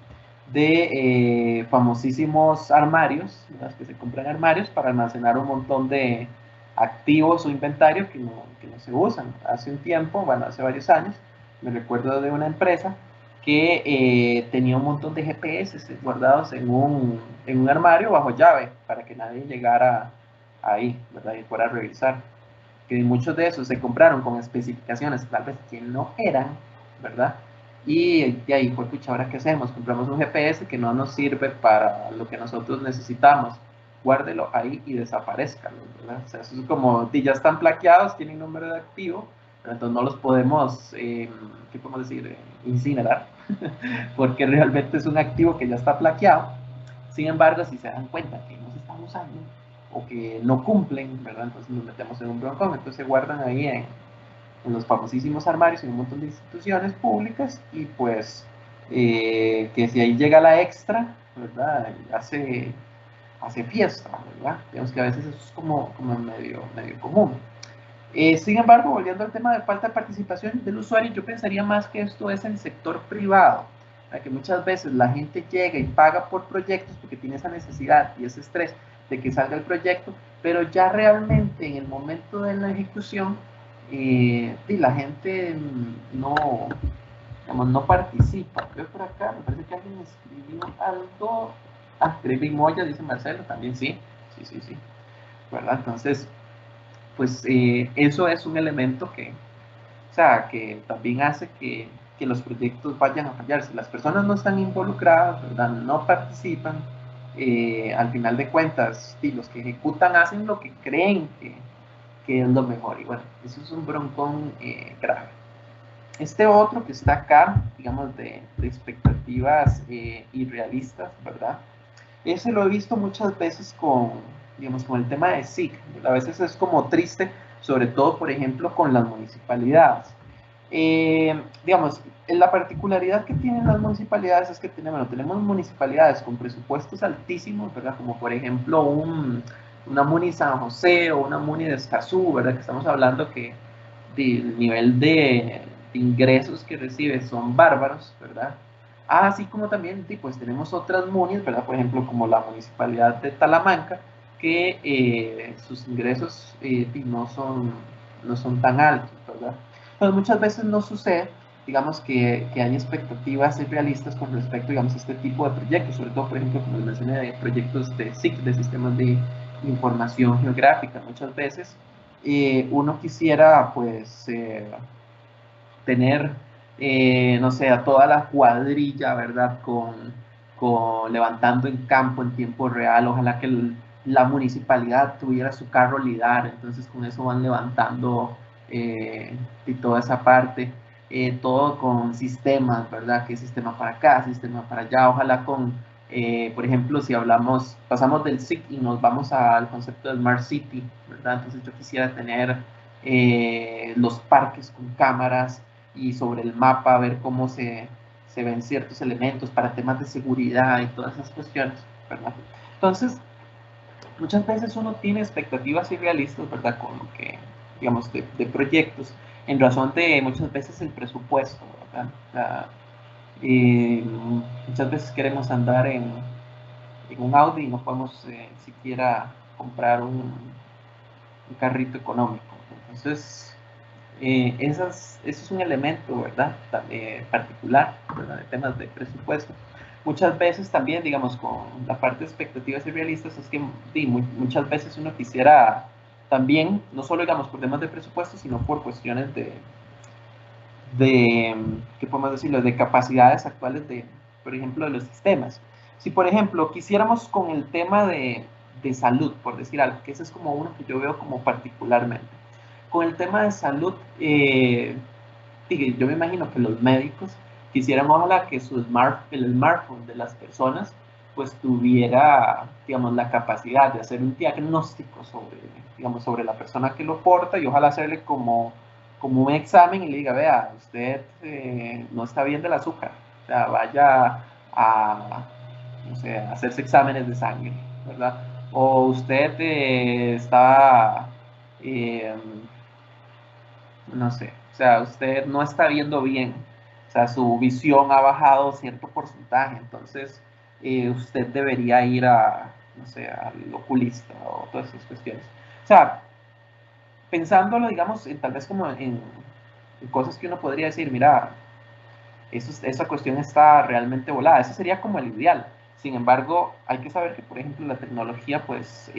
[SPEAKER 1] de famosísimos armarios, ¿verdad? Que se compran armarios para almacenar un montón de activos o inventario que no se usan. Hace un tiempo, bueno, hace varios años, me recuerdo de una empresa que tenía un montón de GPS guardados en un armario bajo llave para que nadie llegara ahí, ¿verdad? Y fuera a revisar. Que muchos de esos se compraron con especificaciones tal vez que no eran, ¿verdad? Y de ahí fue, pucha, ¿ahora qué hacemos? Compramos un GPS que no nos sirve para lo que nosotros necesitamos. Guárdelo ahí y desaparezcalo, ¿verdad? O sea, eso es como, ya están plaqueados, tienen número de activo, pero entonces no los podemos, ¿qué podemos decir? Incinerar, porque realmente es un activo que ya está plaqueado. Sin embargo, si se dan cuenta que no se están usando o que no cumplen, ¿verdad? Entonces nos metemos en un broncón. Entonces se guardan ahí en los famosísimos armarios en un montón de instituciones públicas y pues que si ahí llega la extra, ¿verdad? Hace fiesta, ¿verdad? Digamos que a veces eso es como medio común. Sin embargo, volviendo al tema de falta de participación del usuario, yo pensaría más que esto es en el sector privado, que muchas veces la gente llega y paga por proyectos porque tiene esa necesidad y ese estrés de que salga el proyecto, pero ya realmente en el momento de la ejecución, la gente no, digamos, no participa. Veo por acá, me parece que alguien escribió algo. Escribí Moya, dice Marcelo, también sí, ¿verdad? Entonces, pues eso es un elemento que, o sea, que también hace que los proyectos vayan a fallar. Si las personas no están involucradas, ¿verdad? No participan, al final de cuentas, los que ejecutan hacen lo que creen que es lo mejor. Y bueno, eso es un broncón grave. Este otro que está acá, digamos, de expectativas irrealistas, ¿verdad? Ese lo he visto muchas veces con el tema de SIC. A veces es como triste, sobre todo, por ejemplo, con las municipalidades. Digamos, la particularidad que tienen las municipalidades es que tenemos municipalidades con presupuestos altísimos, ¿verdad? Como por ejemplo una Muni San José o una Muni de Escazú, ¿verdad? Que estamos hablando que el nivel de ingresos que recibe son bárbaros, ¿verdad? Así como también pues tenemos otras munis, ¿verdad? Por ejemplo, como la municipalidad de Talamanca, que sus ingresos no son tan altos, ¿verdad? Pero muchas veces no sucede, digamos, que hay expectativas irrealistas con respecto, digamos, a este tipo de proyectos, sobre todo, por ejemplo, como les mencioné, de proyectos de SIC, de sistemas de información geográfica. Muchas veces uno quisiera, pues, tener, no sé, a toda la cuadrilla, ¿verdad? Levantando en campo en tiempo real. Ojalá que la municipalidad tuviera su carro LIDAR, entonces con eso van levantando y toda esa parte. Todo con sistemas, ¿verdad? Que sistema para acá, sistema para allá. Ojalá con, por ejemplo, si pasamos del SIC y nos vamos al concepto de Smart City, ¿verdad? Entonces yo quisiera tener los parques con cámaras y sobre el mapa ver cómo se ven ciertos elementos para temas de seguridad y todas esas cuestiones, ¿verdad? Entonces, muchas veces uno tiene expectativas irrealistas, ¿verdad? Con lo que, digamos, de proyectos, en razón de muchas veces el presupuesto, ¿verdad? O sea, muchas veces queremos andar en un Audi y no podemos siquiera comprar un carrito económico. Entonces, eso es un elemento, ¿verdad? Particular, ¿verdad? De temas de presupuesto. Muchas veces también, digamos, con la parte de expectativas irrealistas, es que muchas veces uno quisiera también, no solo, digamos, por temas de presupuesto, sino por cuestiones de ¿qué podemos decirlo? De capacidades actuales de por ejemplo, de los sistemas. Si, por ejemplo, quisiéramos con el tema de salud, por decir algo, que ese es como uno que yo veo como particularmente. Con el tema de salud, yo me imagino que los médicos quisieran, ojalá, que el smartphone de las personas pues tuviera, digamos, la capacidad de hacer un diagnóstico sobre, digamos, sobre la persona que lo porta, y ojalá hacerle como un examen y le diga, vea, usted no está bien del azúcar, o sea, vaya a, no sé, a hacerse exámenes de sangre, ¿verdad? O usted está, no sé, o sea, usted no está viendo bien, o sea, su visión ha bajado cierto porcentaje, entonces usted debería ir a, no sé, al oculista o todas esas cuestiones. O sea, pensándolo, digamos, tal vez como en cosas que uno podría decir, mira, esa cuestión está realmente volada, eso sería como el ideal. Sin embargo, hay que saber que, por ejemplo, la tecnología, pues,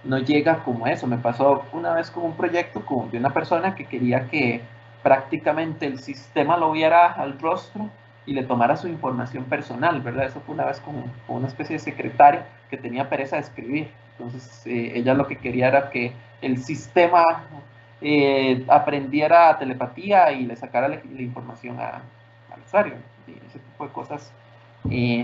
[SPEAKER 1] no llega como eso. Me pasó una vez con un proyecto de una persona que quería que prácticamente el sistema lo viera al rostro y le tomara su información personal, ¿verdad? Eso fue una vez con una especie de secretaria que tenía pereza de escribir. Entonces, ella lo que quería era que el sistema aprendiera telepatía y le sacara la información al usuario. Y ese tipo de cosas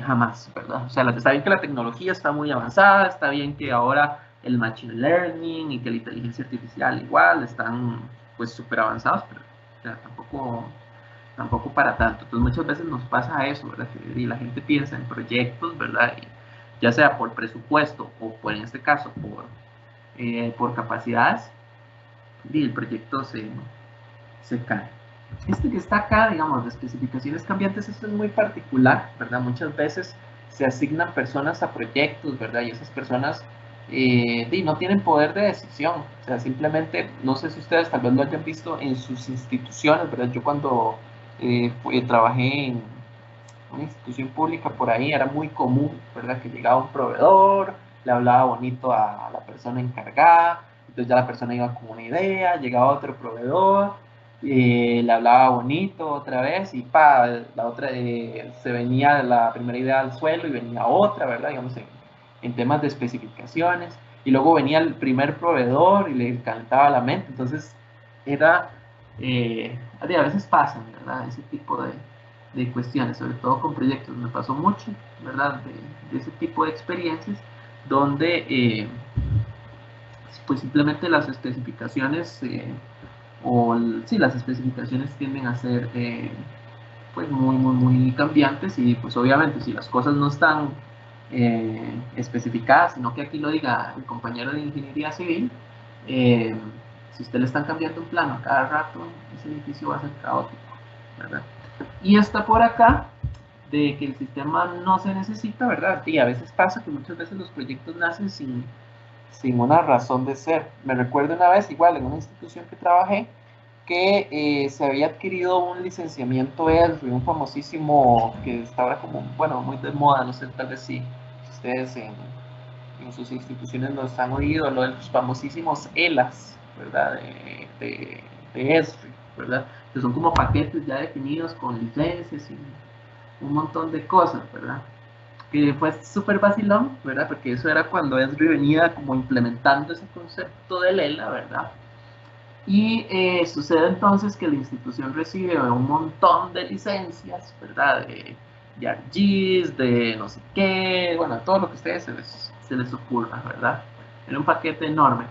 [SPEAKER 1] jamás, ¿verdad? O sea, está bien que la tecnología está muy avanzada, está bien que ahora el machine learning y que la inteligencia artificial igual están pues súper avanzados, pero o sea, tampoco para tanto. Entonces muchas veces nos pasa eso, ¿verdad? Y la gente piensa en proyectos, ¿verdad? Y ya sea por presupuesto o por, en este caso por capacidades, y el proyecto se cae. Este que está acá, digamos, de especificaciones cambiantes, esto es muy particular, ¿verdad? Muchas veces se asignan personas a proyectos, ¿verdad? Y esas personas no tienen poder de decisión, o sea, simplemente, no sé si ustedes tal vez lo hayan visto en sus instituciones, ¿verdad? Yo cuando trabajé en una institución pública por ahí, era muy común, ¿verdad? Que llegaba un proveedor, le hablaba bonito a la persona encargada, entonces ya la persona iba con una idea, llegaba otro proveedor, le hablaba bonito otra vez y la otra se venía la primera idea al suelo y venía otra, ¿verdad? Digamos, en temas de especificaciones, y luego venía el primer proveedor y le calentaba la mente. Entonces era, a veces pasan, ¿verdad? Ese tipo de cuestiones, sobre todo con proyectos. Me pasó mucho, ¿verdad? De ese tipo de experiencias donde pues simplemente las especificaciones las especificaciones tienden a ser pues muy cambiantes, y pues obviamente si las cosas no están especificadas, sino que aquí lo diga el compañero de ingeniería civil, si usted le están cambiando un plano a cada rato, ese edificio va a ser caótico, ¿verdad? Y está por acá de que el sistema no se necesita, ¿verdad? Y a veces pasa que muchas veces los proyectos nacen sin una razón de ser. Me recuerdo una vez, igual, en una institución que trabajé, que se había adquirido un licenciamiento ESRI, un famosísimo, que está ahora como, bueno, muy de moda, no sé, tal vez si ustedes en sus instituciones nos han oído, lo de los famosísimos ELAs, ¿verdad? De ESRI, ¿verdad? Que son como paquetes ya definidos con licencias y un montón de cosas, ¿verdad? Que fue súper vacilón, ¿verdad? Porque eso era cuando ESRI venía como implementando ese concepto del ELA, ¿verdad? Y sucede entonces que la institución recibe un montón de licencias, ¿verdad? De ArcGIS, de no sé qué, bueno, todo lo que a ustedes se les ocurra, ¿verdad? Era un paquete enorme.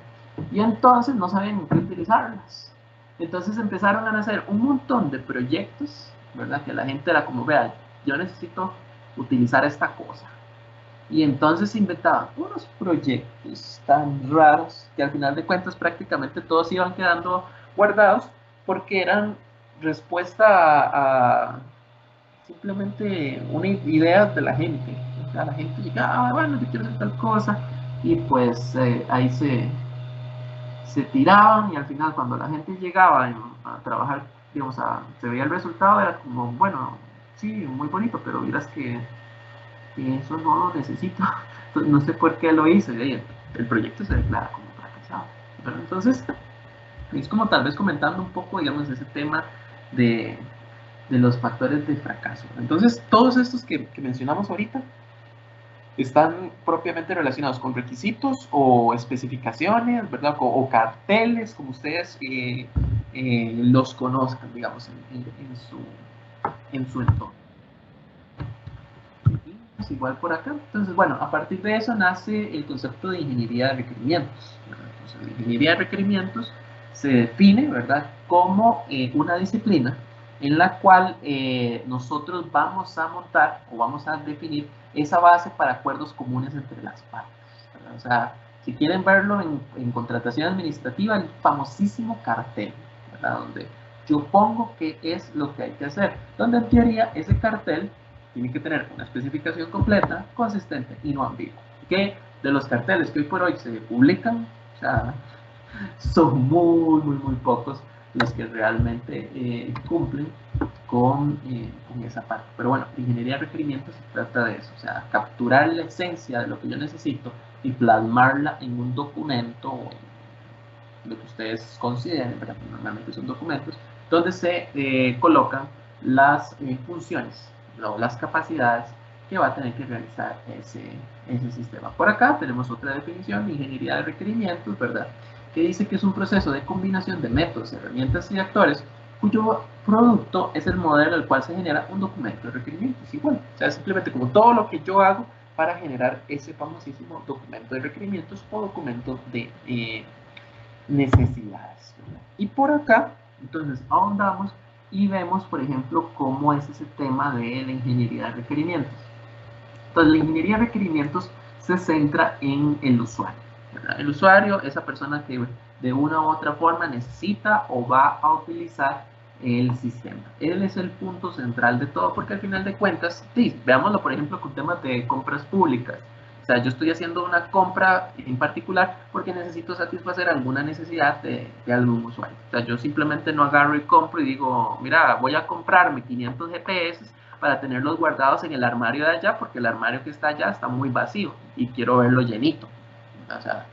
[SPEAKER 1] Y entonces no sabían qué utilizarlas. Entonces empezaron a nacer un montón de proyectos, ¿verdad? Que la gente era como, vea, yo necesito utilizar esta cosa. Y entonces se inventaban unos proyectos tan raros que al final de cuentas prácticamente todos iban quedando guardados porque eran respuesta a simplemente una idea de la gente. O sea, la gente llegaba, bueno, yo quiero hacer tal cosa, y pues ahí se tiraban, y al final cuando la gente llegaba a trabajar, digamos, se veía el resultado, era como, bueno, sí, muy bonito, pero miras que eso no lo necesito, no sé por qué lo hice, y el proyecto se declara como fracasado. Pero entonces, es como tal vez comentando un poco, digamos, ese tema de los factores de fracaso. Entonces, todos estos que mencionamos ahorita están propiamente relacionados con requisitos o especificaciones, ¿verdad? O carteles, como ustedes los conozcan, digamos, en su entorno. Es igual por acá. Entonces, bueno, a partir de eso nace el concepto de ingeniería de requerimientos. Entonces, la ingeniería de requerimientos se define, ¿verdad?, como una disciplina en la cual nosotros vamos a montar o vamos a definir esa base para acuerdos comunes entre las partes, ¿verdad? O sea, si quieren verlo en contratación administrativa, el famosísimo cartel, ¿verdad?, donde yo pongo qué es lo que hay que hacer, donde en teoría ese cartel tiene que tener una especificación completa, consistente y no ambigua. Que de los carteles que hoy por hoy se publican, o sea, son muy pocos los que realmente cumplen con esa parte. Pero bueno, ingeniería de requerimientos se trata de eso, o sea, capturar la esencia de lo que yo necesito y plasmarla en un documento o en lo que ustedes consideren, ¿verdad? Normalmente son documentos, donde se colocan las funciones o las capacidades que va a tener que realizar ese sistema. Por acá tenemos otra definición de ingeniería de requerimientos, ¿verdad?, que dice que es un proceso de combinación de métodos, herramientas y actores cuyo producto es el modelo al cual se genera un documento de requerimientos. Igual, o sea, simplemente como todo lo que yo hago para generar ese famosísimo documento de requerimientos o documento de necesidades, ¿verdad? Y por acá, entonces, ahondamos y vemos, por ejemplo, cómo es ese tema de la ingeniería de requerimientos. Entonces, la ingeniería de requerimientos se centra en el usuario, ¿verdad? El usuario, esa persona que de una u otra forma necesita o va a utilizar el sistema. Él es el punto central de todo, porque al final de cuentas, sí, veámoslo por ejemplo con temas de compras públicas. O sea, yo estoy haciendo una compra en particular porque necesito satisfacer alguna necesidad de algún usuario. O sea, yo simplemente no agarro y compro y digo, mira, voy a comprarme 500 GPS para tenerlos guardados en el armario de allá, porque el armario que está allá está muy vacío y quiero verlo llenito. O sea,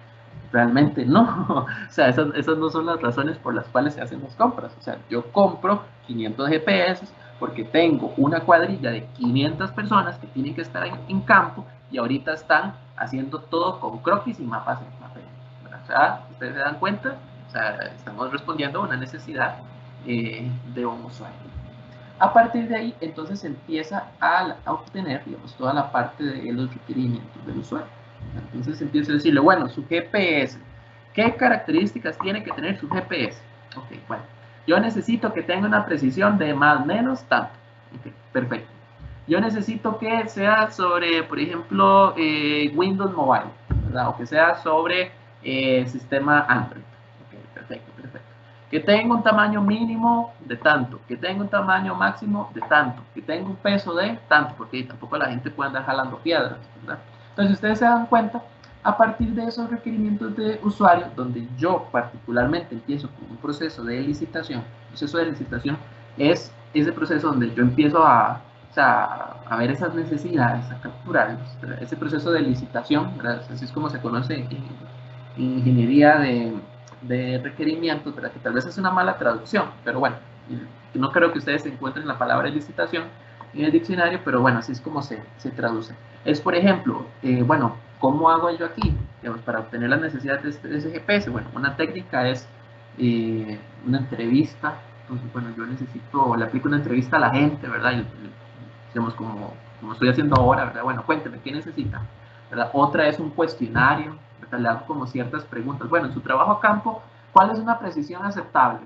[SPEAKER 1] realmente no. O sea, esas no son las razones por las cuales se hacen las compras. O sea, yo compro 500 GPS porque tengo una cuadrilla de 500 personas que tienen que estar en campo y ahorita están haciendo todo con croquis y mapas en papel. O sea, ustedes se dan cuenta, o sea, estamos respondiendo a una necesidad de un usuario. A partir de ahí, entonces se empieza a obtener, digamos, toda la parte de los requerimientos del usuario. Entonces empieza a decirle, bueno, su GPS, ¿qué características tiene que tener su GPS? Ok, bueno, yo necesito que tenga una precisión de más o menos tanto. Ok, perfecto. Yo necesito que sea sobre, por ejemplo, Windows Mobile, ¿verdad? O que sea sobre sistema Android. Ok, perfecto. Que tenga un tamaño mínimo de tanto, que tenga un tamaño máximo de tanto, que tenga un peso de tanto, porque tampoco la gente puede andar jalando piedras, ¿verdad? Entonces, ustedes se dan cuenta, a partir de esos requerimientos de usuario, donde yo particularmente empiezo con un proceso de licitación. El proceso de licitación es ese proceso donde yo empiezo a ver esas necesidades, a capturarlas, ¿verdad? Ese proceso de licitación, ¿verdad? Así es como se conoce en ingeniería de requerimientos, ¿verdad? Que tal vez es una mala traducción, pero bueno, no creo que ustedes encuentren la palabra licitación en el diccionario, pero bueno, así es como se traduce. Es, por ejemplo, bueno, ¿cómo hago yo aquí? Digamos, para obtener las necesidades de ese GPS, bueno, una técnica es una entrevista. Entonces, bueno, yo le aplico una entrevista a la gente, ¿verdad? Y, digamos, como estoy haciendo ahora, ¿verdad? Bueno, cuénteme, ¿qué necesita? ¿Verdad? Otra es un cuestionario, ¿verdad? Le hago como ciertas preguntas. Bueno, en su trabajo a campo, ¿cuál es una precisión aceptable?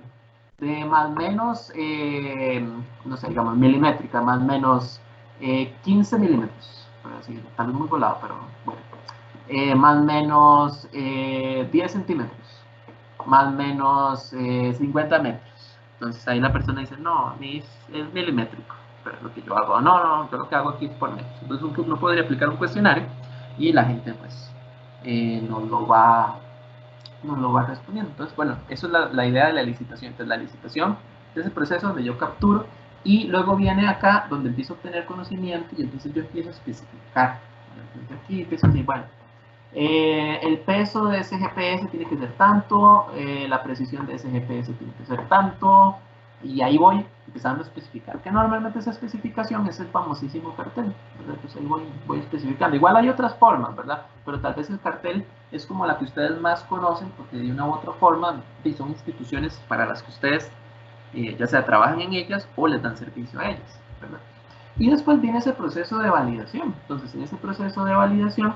[SPEAKER 1] De más o menos, no sé, digamos, milimétrica, más o menos 15 milímetros. Así, tal vez muy volado, pero bueno. Más o menos 10 centímetros. Más o menos 50 metros. Entonces ahí la persona dice, no, a mí es milimétrico. Pero es lo que yo hago. No, yo lo que hago aquí es por metros. Entonces uno podría aplicar un cuestionario y la gente pues no lo va respondiendo. Entonces, bueno, eso es la idea de la licitación. Entonces, la licitación es el proceso donde yo capturo y luego viene acá donde empiezo a obtener conocimiento y entonces yo empiezo a especificar. Entonces, aquí empiezo a decir, bueno, el peso de ese GPS tiene que ser tanto, la precisión de ese GPS tiene que ser tanto, Y ahí voy empezando a especificar, que normalmente esa especificación es el famosísimo cartel, ¿verdad? Entonces ahí voy especificando. Igual hay otras formas, ¿verdad? Pero tal vez el cartel es como la que ustedes más conocen, porque de una u otra forma son instituciones para las que ustedes ya sea trabajan en ellas o les dan servicio a ellas, ¿verdad? Y después viene ese proceso de validación. Entonces, en ese proceso de validación,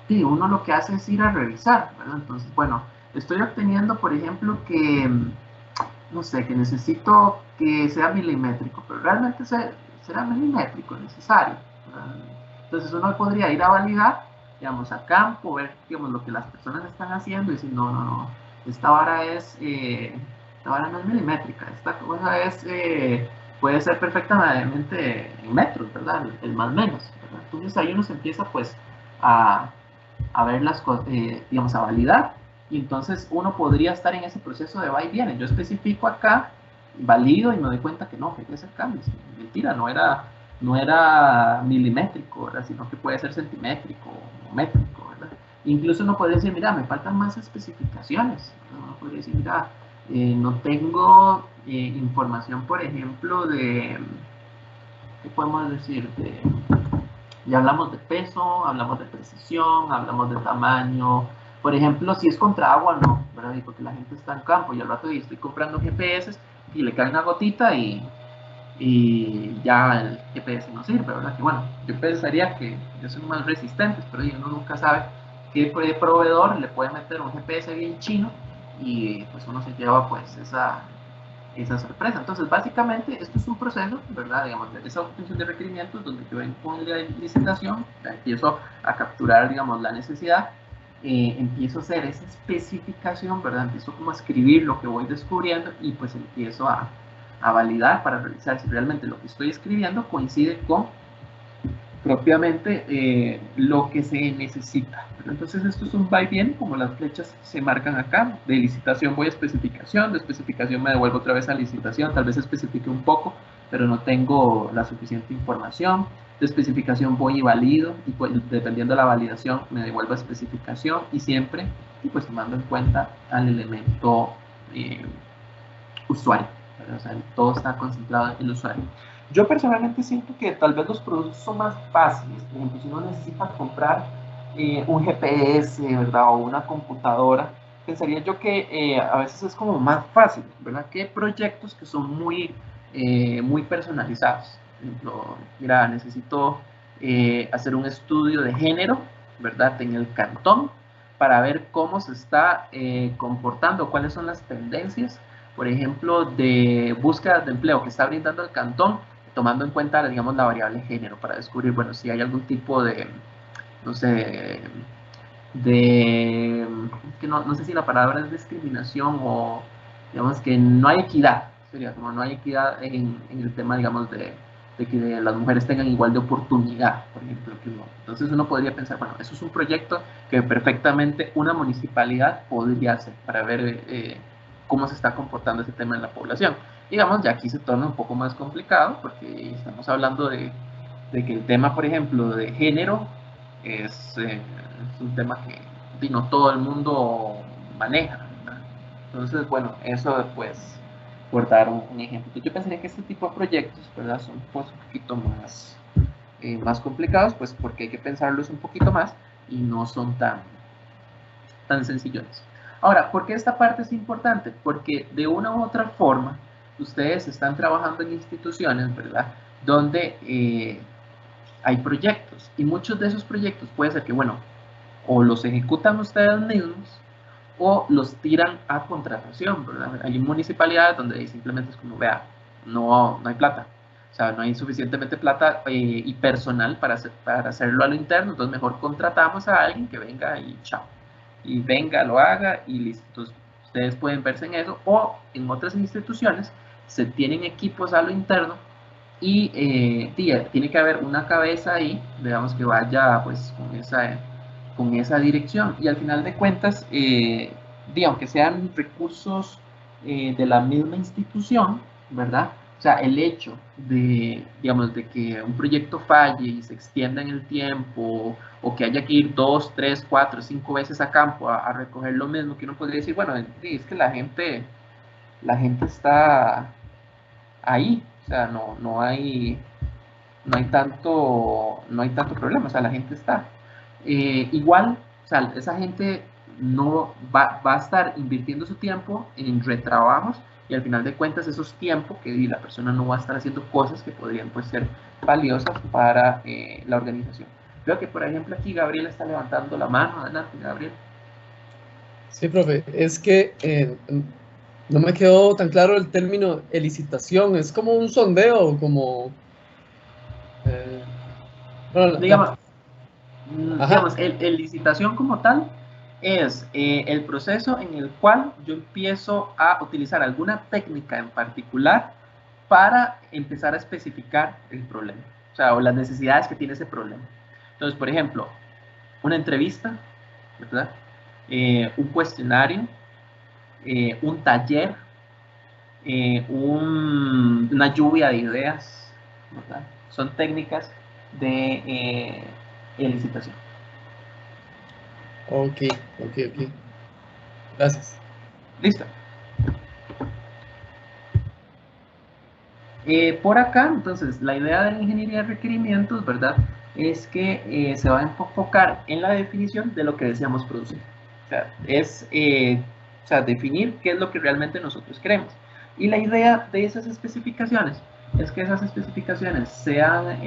[SPEAKER 1] uno lo que hace es ir a revisar, ¿verdad? Entonces, bueno, estoy obteniendo, por ejemplo, que, no sé, que necesito que sea milimétrico, pero realmente será milimétrico necesario, ¿verdad? Entonces, uno podría ir a validar, digamos, a campo, ver, digamos, lo que las personas están haciendo y decir, no, esta vara no es milimétrica, esta cosa puede ser perfectamente en metros, ¿verdad? El más menos, ¿verdad? Entonces ahí uno se empieza pues a ver las cosas, digamos, a validar, y entonces uno podría estar en ese proceso de va y viene. Yo especifico acá, valido y me doy cuenta que no, que hay que hacer cambios. Mentira, no era milimétrico, ¿verdad? Sino que puede ser centimétrico o métrico, ¿verdad? Incluso uno puede decir, mira, me faltan más especificaciones. Uno puede decir, mira, no tengo información, por ejemplo, ¿qué podemos decir? Ya hablamos de peso, hablamos de precisión, hablamos de tamaño. Por ejemplo, si es contra agua, no, ¿verdad? Y porque la gente está en campo y al rato estoy comprando GPS y le cae una gotita y ya el GPS no sirve, ¿verdad? Que bueno, yo pensaría que ellos son más resistentes, pero uno nunca sabe qué proveedor le puede meter un GPS bien chino y pues uno se lleva pues esa sorpresa. Entonces, básicamente, esto es un proceso, ¿verdad? Digamos, de esa obtención de requerimientos, donde yo vengo con la licitación, empiezo a capturar, digamos, la necesidad, empiezo a hacer esa especificación, ¿verdad? Empiezo como a escribir lo que voy descubriendo y pues empiezo a validar para revisar si realmente lo que estoy escribiendo coincide con propiamente lo que se necesita. Entonces esto es un va y viene, como las flechas se marcan acá. De licitación voy a especificación, de especificación me devuelvo otra vez a licitación, tal vez especifique un poco, pero no tengo la suficiente información. De especificación voy y valido, y pues, dependiendo de la validación me devuelvo a especificación, y siempre, y pues tomando en cuenta al elemento usuario, ¿verdad? O sea, todo está concentrado en el usuario. Yo personalmente siento que tal vez los productos son más fáciles. Por ejemplo, si uno necesita comprar un GPS, ¿verdad? O una computadora, pensaría yo que a veces es como más fácil, ¿verdad? Que proyectos que son muy personalizados. Por ejemplo, mira, necesito hacer un estudio de género, ¿verdad? En el cantón, para ver cómo se está comportando, cuáles son las tendencias, por ejemplo, de búsqueda de empleo que está brindando el cantón, tomando en cuenta, digamos, la variable género, para descubrir, bueno, si hay algún tipo de, no sé, que no sé si la palabra es discriminación o, digamos, que no hay equidad, sería como no hay equidad en el tema, digamos, de que las mujeres tengan igual de oportunidad, por ejemplo, que uno. Entonces uno podría pensar, bueno, eso es un proyecto que perfectamente una municipalidad podría hacer para ver cómo se está comportando ese tema en la población. Digamos, ya aquí se torna un poco más complicado porque estamos hablando de que el tema, por ejemplo, de género es un tema que no todo el mundo maneja, ¿verdad? Entonces, bueno, eso pues por dar un ejemplo. Entonces, yo pensaría que este tipo de proyectos, ¿verdad? Son pues, un poquito más complicados, pues porque hay que pensarlos un poquito más y no son tan sencillones. Ahora, ¿por qué esta parte es importante? Porque de una u otra forma, ustedes están trabajando en instituciones, ¿verdad? Donde hay proyectos, y muchos de esos proyectos puede ser que, bueno, o los ejecutan ustedes mismos o los tiran a contratación, ¿verdad? Hay municipalidades donde simplemente es como, vea, no hay plata, o sea, no hay suficientemente plata y personal para hacerlo a lo interno, entonces mejor contratamos a alguien que venga y chao, y venga, lo haga y listo. Entonces, ustedes pueden verse en eso, o en otras instituciones se tienen equipos a lo interno y tiene que haber una cabeza ahí, digamos, que vaya pues con esa dirección, y al final de cuentas, aunque sean recursos de la misma institución, ¿verdad? O sea, el hecho digamos, de que un proyecto falle y se extienda en el tiempo, o que haya que ir 2, 3, 4, 5 veces a campo a recoger lo mismo, que uno podría decir, bueno, es que la gente la gente está ahí, o sea, no hay tanto problema, o sea, la gente está. Igual, o sea, esa gente no va a estar invirtiendo su tiempo en retrabajos y al final de cuentas esos tiempos que la persona no va a estar haciendo cosas que podrían pues ser valiosas para la organización. Creo que por ejemplo aquí Gabriel está levantando la mano. Adelante, Gabriel.
[SPEAKER 8] Sí, profe, es que no me quedó tan claro el término licitación. Es como un sondeo, como... bueno,
[SPEAKER 1] digamos, el licitación como tal es el proceso en el cual yo empiezo a utilizar alguna técnica en particular para empezar a especificar el problema, o sea, o las necesidades que tiene ese problema. Entonces, por ejemplo, una entrevista, ¿verdad? Un cuestionario, un taller, una lluvia de ideas, ¿verdad? Son técnicas de licitación.
[SPEAKER 8] Ok. Gracias.
[SPEAKER 1] Listo. Por acá, entonces, la idea de la ingeniería de requerimientos, ¿verdad? Es que se va a enfocar en la definición de lo que deseamos producir. O sea, es definir qué es lo que realmente nosotros queremos. Y la idea de esas especificaciones es que esas especificaciones sean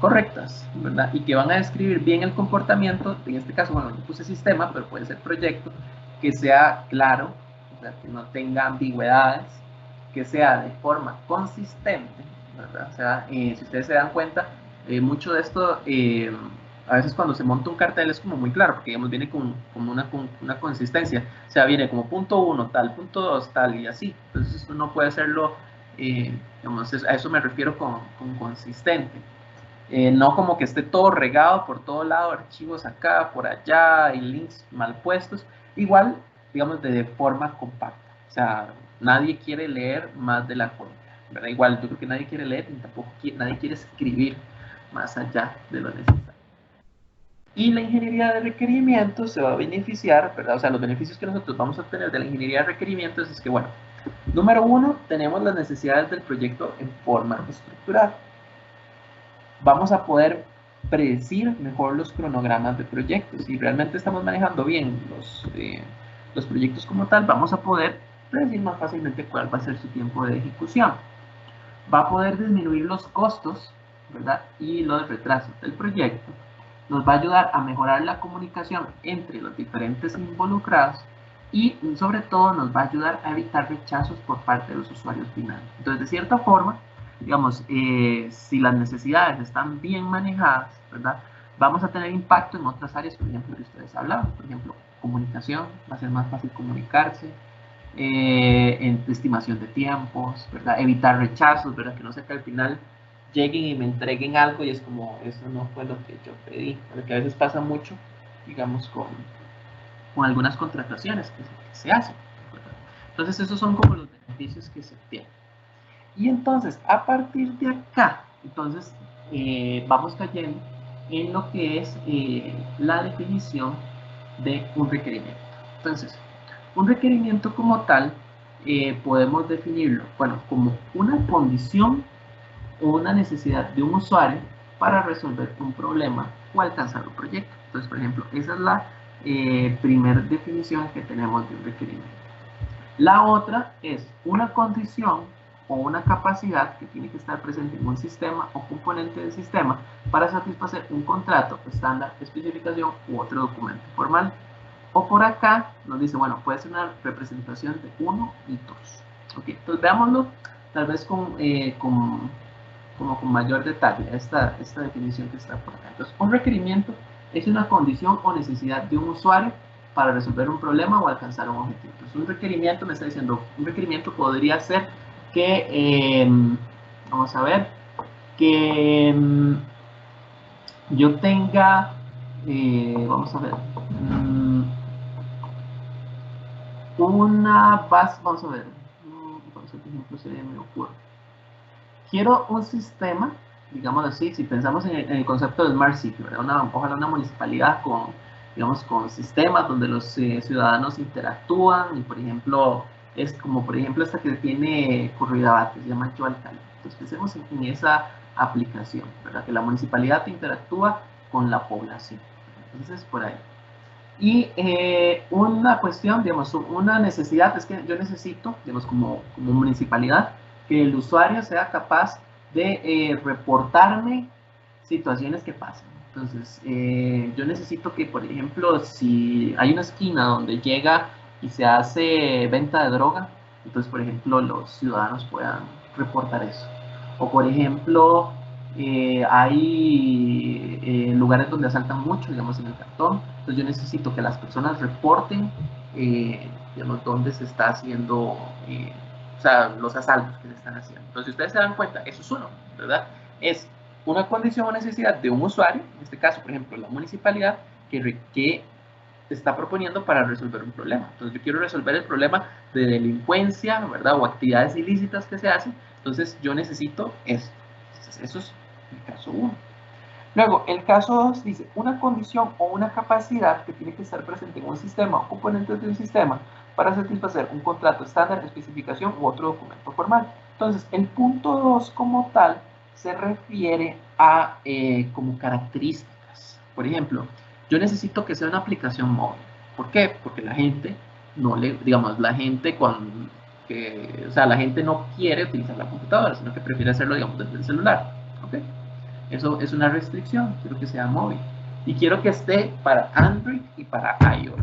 [SPEAKER 1] correctas, ¿verdad? Y que van a describir bien el comportamiento, en este caso, bueno, yo puse sistema, pero puede ser proyecto, que sea claro, o sea, que no tenga ambigüedades, que sea de forma consistente, ¿verdad? O sea, si ustedes se dan cuenta, mucho de esto, a veces cuando se monta un cartel es como muy claro, porque digamos viene con una consistencia, o sea, viene como punto 1 tal, punto 2 tal y así, entonces eso no puede hacerlo, digamos, a eso me refiero con consistente. No como que esté todo regado por todo lado, archivos acá, por allá, y links mal puestos, igual, digamos, de forma compacta, o sea, nadie quiere leer más de la cuenta, ¿verdad? Igual, yo creo que nadie quiere leer, ni tampoco nadie quiere escribir más allá de lo necesario. Y la ingeniería de requerimientos se va a beneficiar, ¿verdad? O sea, los beneficios que nosotros vamos a obtener de la ingeniería de requerimientos es que, bueno, número uno, tenemos las necesidades del proyecto en forma estructurada. Vamos a poder predecir mejor los cronogramas de proyectos. Si realmente estamos manejando bien los proyectos como tal, vamos a poder predecir más fácilmente cuál va a ser su tiempo de ejecución. Va a poder disminuir los costos, ¿verdad? Y los retrasos del proyecto. Nos va a ayudar a mejorar la comunicación entre los diferentes involucrados y sobre todo nos va a ayudar a evitar rechazos por parte de los usuarios finales. Entonces, de cierta forma, digamos, si las necesidades están bien manejadas, ¿verdad? Vamos a tener impacto en otras áreas, por ejemplo, que ustedes hablaban, por ejemplo, comunicación, va a ser más fácil comunicarse, en estimación de tiempos, ¿verdad? Evitar rechazos, ¿verdad? Que no sea que al final lleguen y me entreguen algo y es como, eso no fue lo que yo pedí, porque a veces pasa mucho, digamos, con algunas contrataciones que se hacen, ¿verdad? Entonces, esos son como los beneficios que se tienen. Y entonces, a partir de acá, entonces, vamos cayendo en lo que es la definición de un requerimiento. Entonces, un requerimiento como tal, podemos definirlo, bueno, como una condición o una necesidad de un usuario para resolver un problema o alcanzar un proyecto. Entonces, por ejemplo, esa es la primera definición que tenemos de un requerimiento. La otra es una condición o una capacidad que tiene que estar presente en un sistema o componente del sistema para satisfacer un contrato, estándar, especificación u otro documento formal. O por acá nos dice, bueno, puede ser una representación de 1 y 2. Ok, entonces veámoslo tal vez con mayor detalle esta definición que está por acá. Entonces, un requerimiento es una condición o necesidad de un usuario para resolver un problema o alcanzar un objetivo. Entonces, un requerimiento, me está diciendo, un requerimiento podría ser que, vamos a ver, que yo tenga, vamos a ver, una base, vamos a ver, por ejemplo, se me ocurre. Quiero un sistema, digamos así, si pensamos en el concepto de Smart City, ¿verdad? Ojalá una municipalidad con, digamos, con sistemas donde los ciudadanos interactúan y, por ejemplo, es como por ejemplo esta que tiene Curridabat, se llama Yo Alcalde. Entonces pensemos en esa aplicación, ¿verdad? Que la municipalidad interactúa con la población. Entonces por ahí. Y una cuestión, digamos, una necesidad es que yo necesito, digamos, como municipalidad, que el usuario sea capaz de reportarme situaciones que pasan. Entonces, yo necesito que, por ejemplo, si hay una esquina donde llega y se hace venta de droga, entonces, por ejemplo, los ciudadanos puedan reportar eso. O, por ejemplo, hay lugares donde asaltan mucho, digamos, en el cantón. Entonces, yo necesito que las personas reporten, digamos, dónde se está haciendo, o sea, los asaltos que se están haciendo. Entonces, si ustedes se dan cuenta, eso es uno, ¿verdad? Es una condición o necesidad de un usuario, en este caso, por ejemplo, la municipalidad, que está proponiendo para resolver un problema. Entonces, yo quiero resolver el problema de delincuencia, ¿verdad? O actividades ilícitas que se hacen. Entonces, yo necesito esto. Entonces, eso es el caso 1. Luego, el caso 2 dice, una condición o una capacidad que tiene que estar presente en un sistema o componentes de un sistema para satisfacer un contrato estándar, especificación u otro documento formal. Entonces, el punto 2 como tal se refiere a como características. Por ejemplo, yo necesito que sea una aplicación móvil. ¿Por qué? Porque la gente no digamos, la gente o sea, la gente no quiere utilizar la computadora, sino que prefiere hacerlo, digamos, desde el celular. ¿Ok? Eso es una restricción, quiero que sea móvil. Y quiero que esté para Android y para iOS.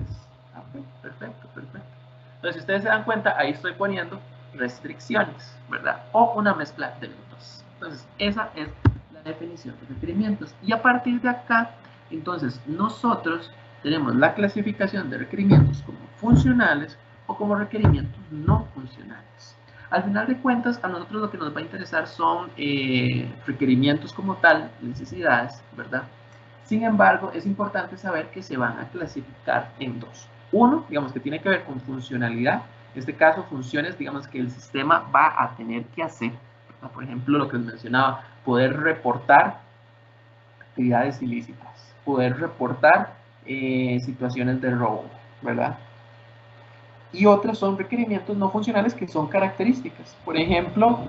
[SPEAKER 1] Okay, perfecto, perfecto. Entonces, si ustedes se dan cuenta, ahí estoy poniendo restricciones, ¿verdad? O una mezcla de los dos. Entonces, esa es la definición de requerimientos. Y a partir de acá, entonces, nosotros tenemos la clasificación de requerimientos como funcionales o como requerimientos no funcionales. Al final de cuentas, a nosotros lo que nos va a interesar son requerimientos como tal, necesidades, ¿verdad? Sin embargo, es importante saber que se van a clasificar en dos. Uno, digamos, que tiene que ver con funcionalidad. En este caso, funciones, digamos, que el sistema va a tener que hacer. ¿Verdad? Por ejemplo, lo que les mencionaba, poder reportar actividades ilícitas, poder reportar situaciones de robo, ¿verdad? Y otros son requerimientos no funcionales que son características. Por ejemplo,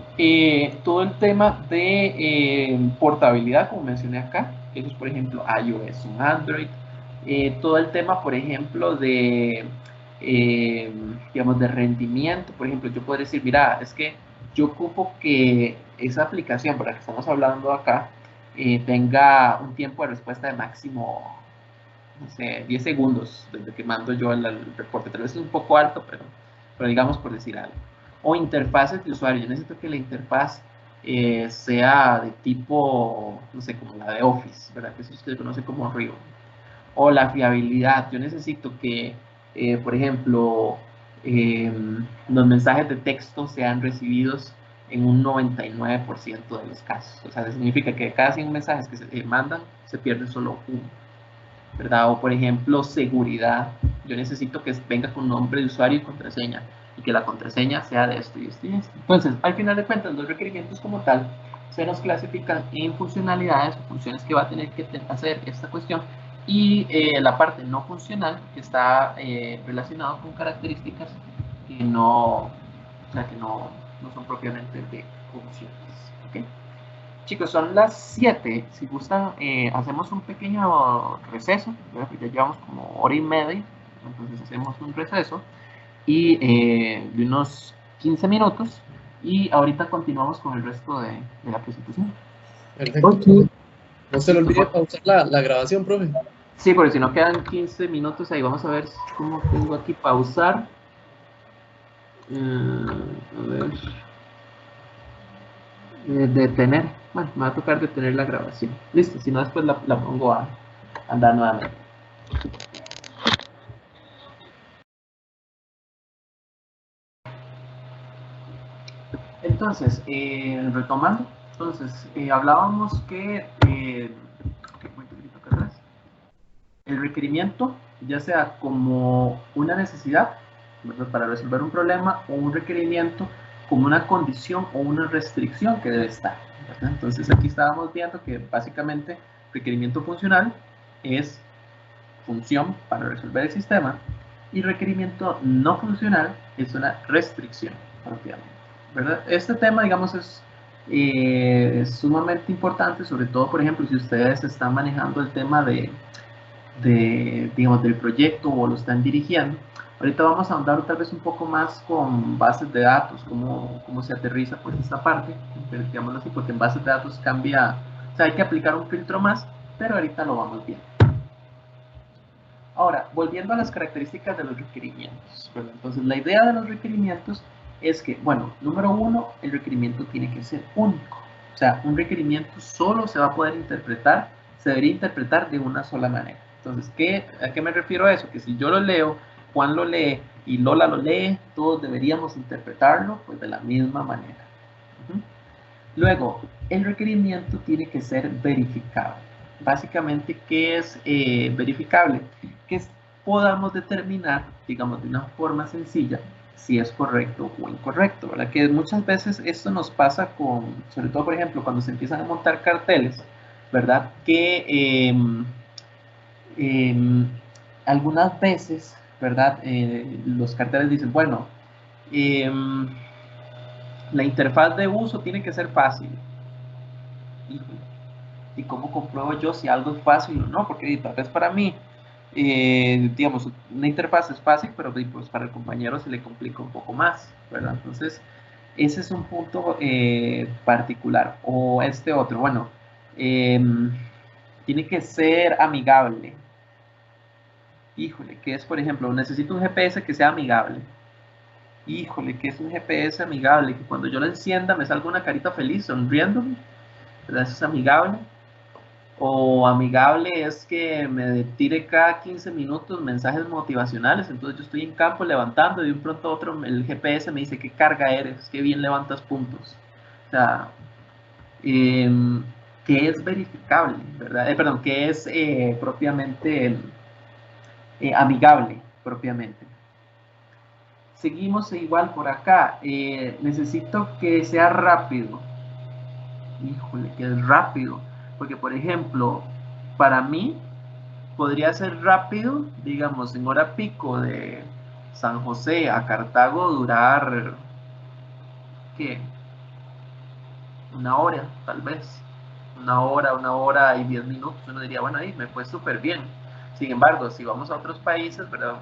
[SPEAKER 1] todo el tema de portabilidad, como mencioné acá, eso es por ejemplo iOS o Android. Todo el tema, por ejemplo, de, digamos, de rendimiento. Por ejemplo, yo puedo decir, mira, es que yo ocupo que esa aplicación, por la que estamos hablando acá, tenga un tiempo de respuesta de máximo, no sé, 10 segundos desde que mando yo el reporte. Tal vez es un poco alto, pero digamos por decir algo. O interfaces de usuario. Yo necesito que la interfaz sea de tipo, no sé, como la de Office, ¿verdad? Que eso se conoce como Ribbon. O la fiabilidad. Yo necesito que, por ejemplo, los mensajes de texto sean recibidos en un 99% de los casos. O sea, eso significa que de cada 100 mensajes que se mandan, se pierde solo uno, ¿verdad? O por ejemplo, seguridad. Yo necesito que venga con nombre de usuario y contraseña, y que la contraseña sea de esto y esto y esto. Entonces, al final de cuentas, los requerimientos como tal se nos clasifican en funcionalidades o funciones que va a tener que hacer esta cuestión, y la parte no funcional, que está relacionado con características que no, o sea, que no son propiamente de funciones. ¿Okay? Chicos, son las 7. Si gustan, hacemos un pequeño receso, ¿verdad? Porque ya llevamos como hora y media. Entonces hacemos un receso y de unos 15 minutos. Y ahorita continuamos con el resto de la presentación.
[SPEAKER 8] Perfecto. Okay. No se le olvide pausar la grabación, profe.
[SPEAKER 1] Sí, porque si no quedan 15 minutos ahí. Vamos a ver cómo tengo aquí pausar. A ver. Detener. Bueno, me va a tocar detener la grabación. Listo, si no después la pongo a andar nuevamente. Entonces, retomando, entonces, hablábamos que el requerimiento, ya sea como una necesidad, ¿verdad?, para resolver un problema, o un requerimiento como una condición o una restricción que debe estar, ¿verdad? Entonces aquí estábamos viendo que básicamente requerimiento funcional es función para resolver el sistema, Y requerimiento no funcional es una restricción, propiamente, ¿verdad? Este tema, digamos, es sumamente importante, sobre todo, por ejemplo, si ustedes están manejando el tema digamos, del proyecto o lo están dirigiendo. Ahorita vamos a ahondar tal vez un poco más con bases de datos, cómo se aterriza pues esta parte, digámoslo así, porque en bases de datos cambia, o sea, hay que aplicar un filtro más, pero ahorita lo vamos viendo. Ahora, volviendo a las características de los requerimientos, ¿verdad? Entonces, la idea de los requerimientos es que, bueno, número uno, el requerimiento tiene que ser único. O sea, un requerimiento solo se va a poder interpretar, se debería interpretar de una sola manera. Entonces, ¿a qué me refiero a eso? Que si yo lo leo, Juan lo lee y Lola lo lee, todos deberíamos interpretarlo pues, de la misma manera. Luego, el requerimiento tiene que ser verificable. Básicamente, ¿qué es verificable? Que podamos determinar, digamos, de una forma sencilla, si es correcto o incorrecto, ¿verdad? Que muchas veces esto nos pasa sobre todo, por ejemplo, cuando se empiezan a montar carteles, ¿verdad? Que algunas veces, ¿verdad? Los carteles dicen, bueno, la interfaz de uso tiene que ser fácil. ¿Y cómo compruebo yo si algo es fácil o no? Porque tal vez para mí, digamos, una interfaz es fácil, pero pues para el compañero se le complica un poco más, ¿verdad? Entonces, ese es un punto particular. O este otro, bueno, tiene que ser amigable. Híjole, ¿qué es, por ejemplo? Necesito un GPS que sea amigable. Híjole, ¿qué es un GPS amigable? Que cuando yo lo encienda me salga una carita feliz sonriéndome, ¿verdad? Eso es amigable. O amigable es que me tire cada 15 minutos mensajes motivacionales. Entonces yo estoy en campo levantando y de un pronto a otro el GPS me dice qué carga eres, qué bien levantas puntos. O sea, que es verificable, ¿verdad? Perdón, que es propiamente amigable, propiamente. Seguimos igual por acá. Necesito que sea rápido. Híjole, que es rápido. Porque, por ejemplo, para mí podría ser rápido, digamos, en hora pico de San José a Cartago durar, ¿qué? Una hora, tal vez. Una hora y 10 minutos. Uno diría, bueno, ahí me fue súper bien. Sin embargo, si vamos a otros países, ¿verdad?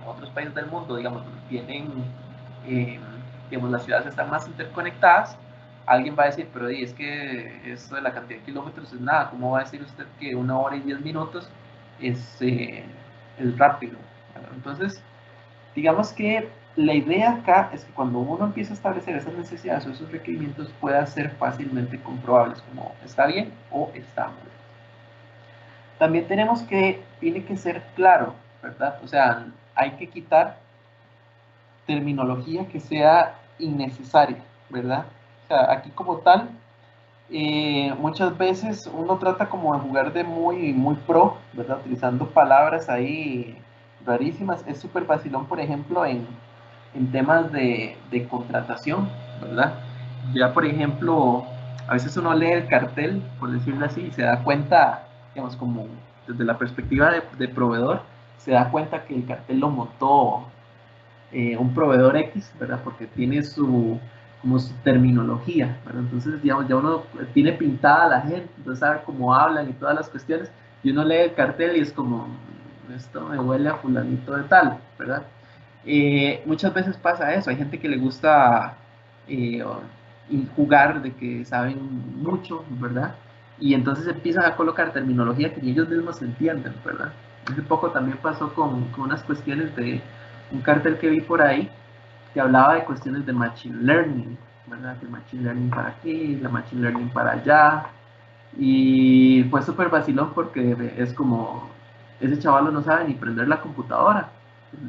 [SPEAKER 1] Otros países del mundo, digamos, tienen, digamos, las ciudades están más interconectadas. Alguien va a decir, pero es que esto de la cantidad de kilómetros es nada. ¿Cómo va a decir usted que 1 hora y 10 minutos es rápido? Entonces, digamos que la idea acá es que cuando uno empieza a establecer esas necesidades o esos requerimientos puedan ser fácilmente comprobables, como está bien o está mal. También tenemos que, tiene que ser claro, ¿verdad? O sea, hay que quitar terminología que sea innecesaria, ¿verdad? O sea, aquí como tal, muchas veces uno trata como de jugar de muy pro, ¿verdad? Utilizando palabras ahí rarísimas. Es súper vacilón, por ejemplo, en temas de contratación, ¿verdad? Ya, por ejemplo, a veces uno lee el cartel, por decirlo así, y se da cuenta, digamos, como desde la perspectiva de proveedor, se da cuenta que el cartel lo montó un proveedor X, ¿verdad? Porque tiene como su terminología, ¿verdad? Entonces, digamos, ya uno tiene pintada a la gente, entonces sabe cómo hablan y todas las cuestiones, y uno lee el cartel y es como, esto me huele a fulanito de tal, ¿verdad? Muchas veces pasa eso, hay gente que le gusta jugar de que saben mucho, ¿verdad? Y entonces empiezan a colocar terminología que ni ellos mismos entienden, ¿verdad? Hace poco también pasó con unas cuestiones de un cartel que vi por ahí que hablaba de cuestiones de Machine Learning, ¿verdad? Que Machine Learning para aquí, la Machine Learning para allá, y fue súper vacilón porque es como, ese chavalo no sabe ni prender la computadora.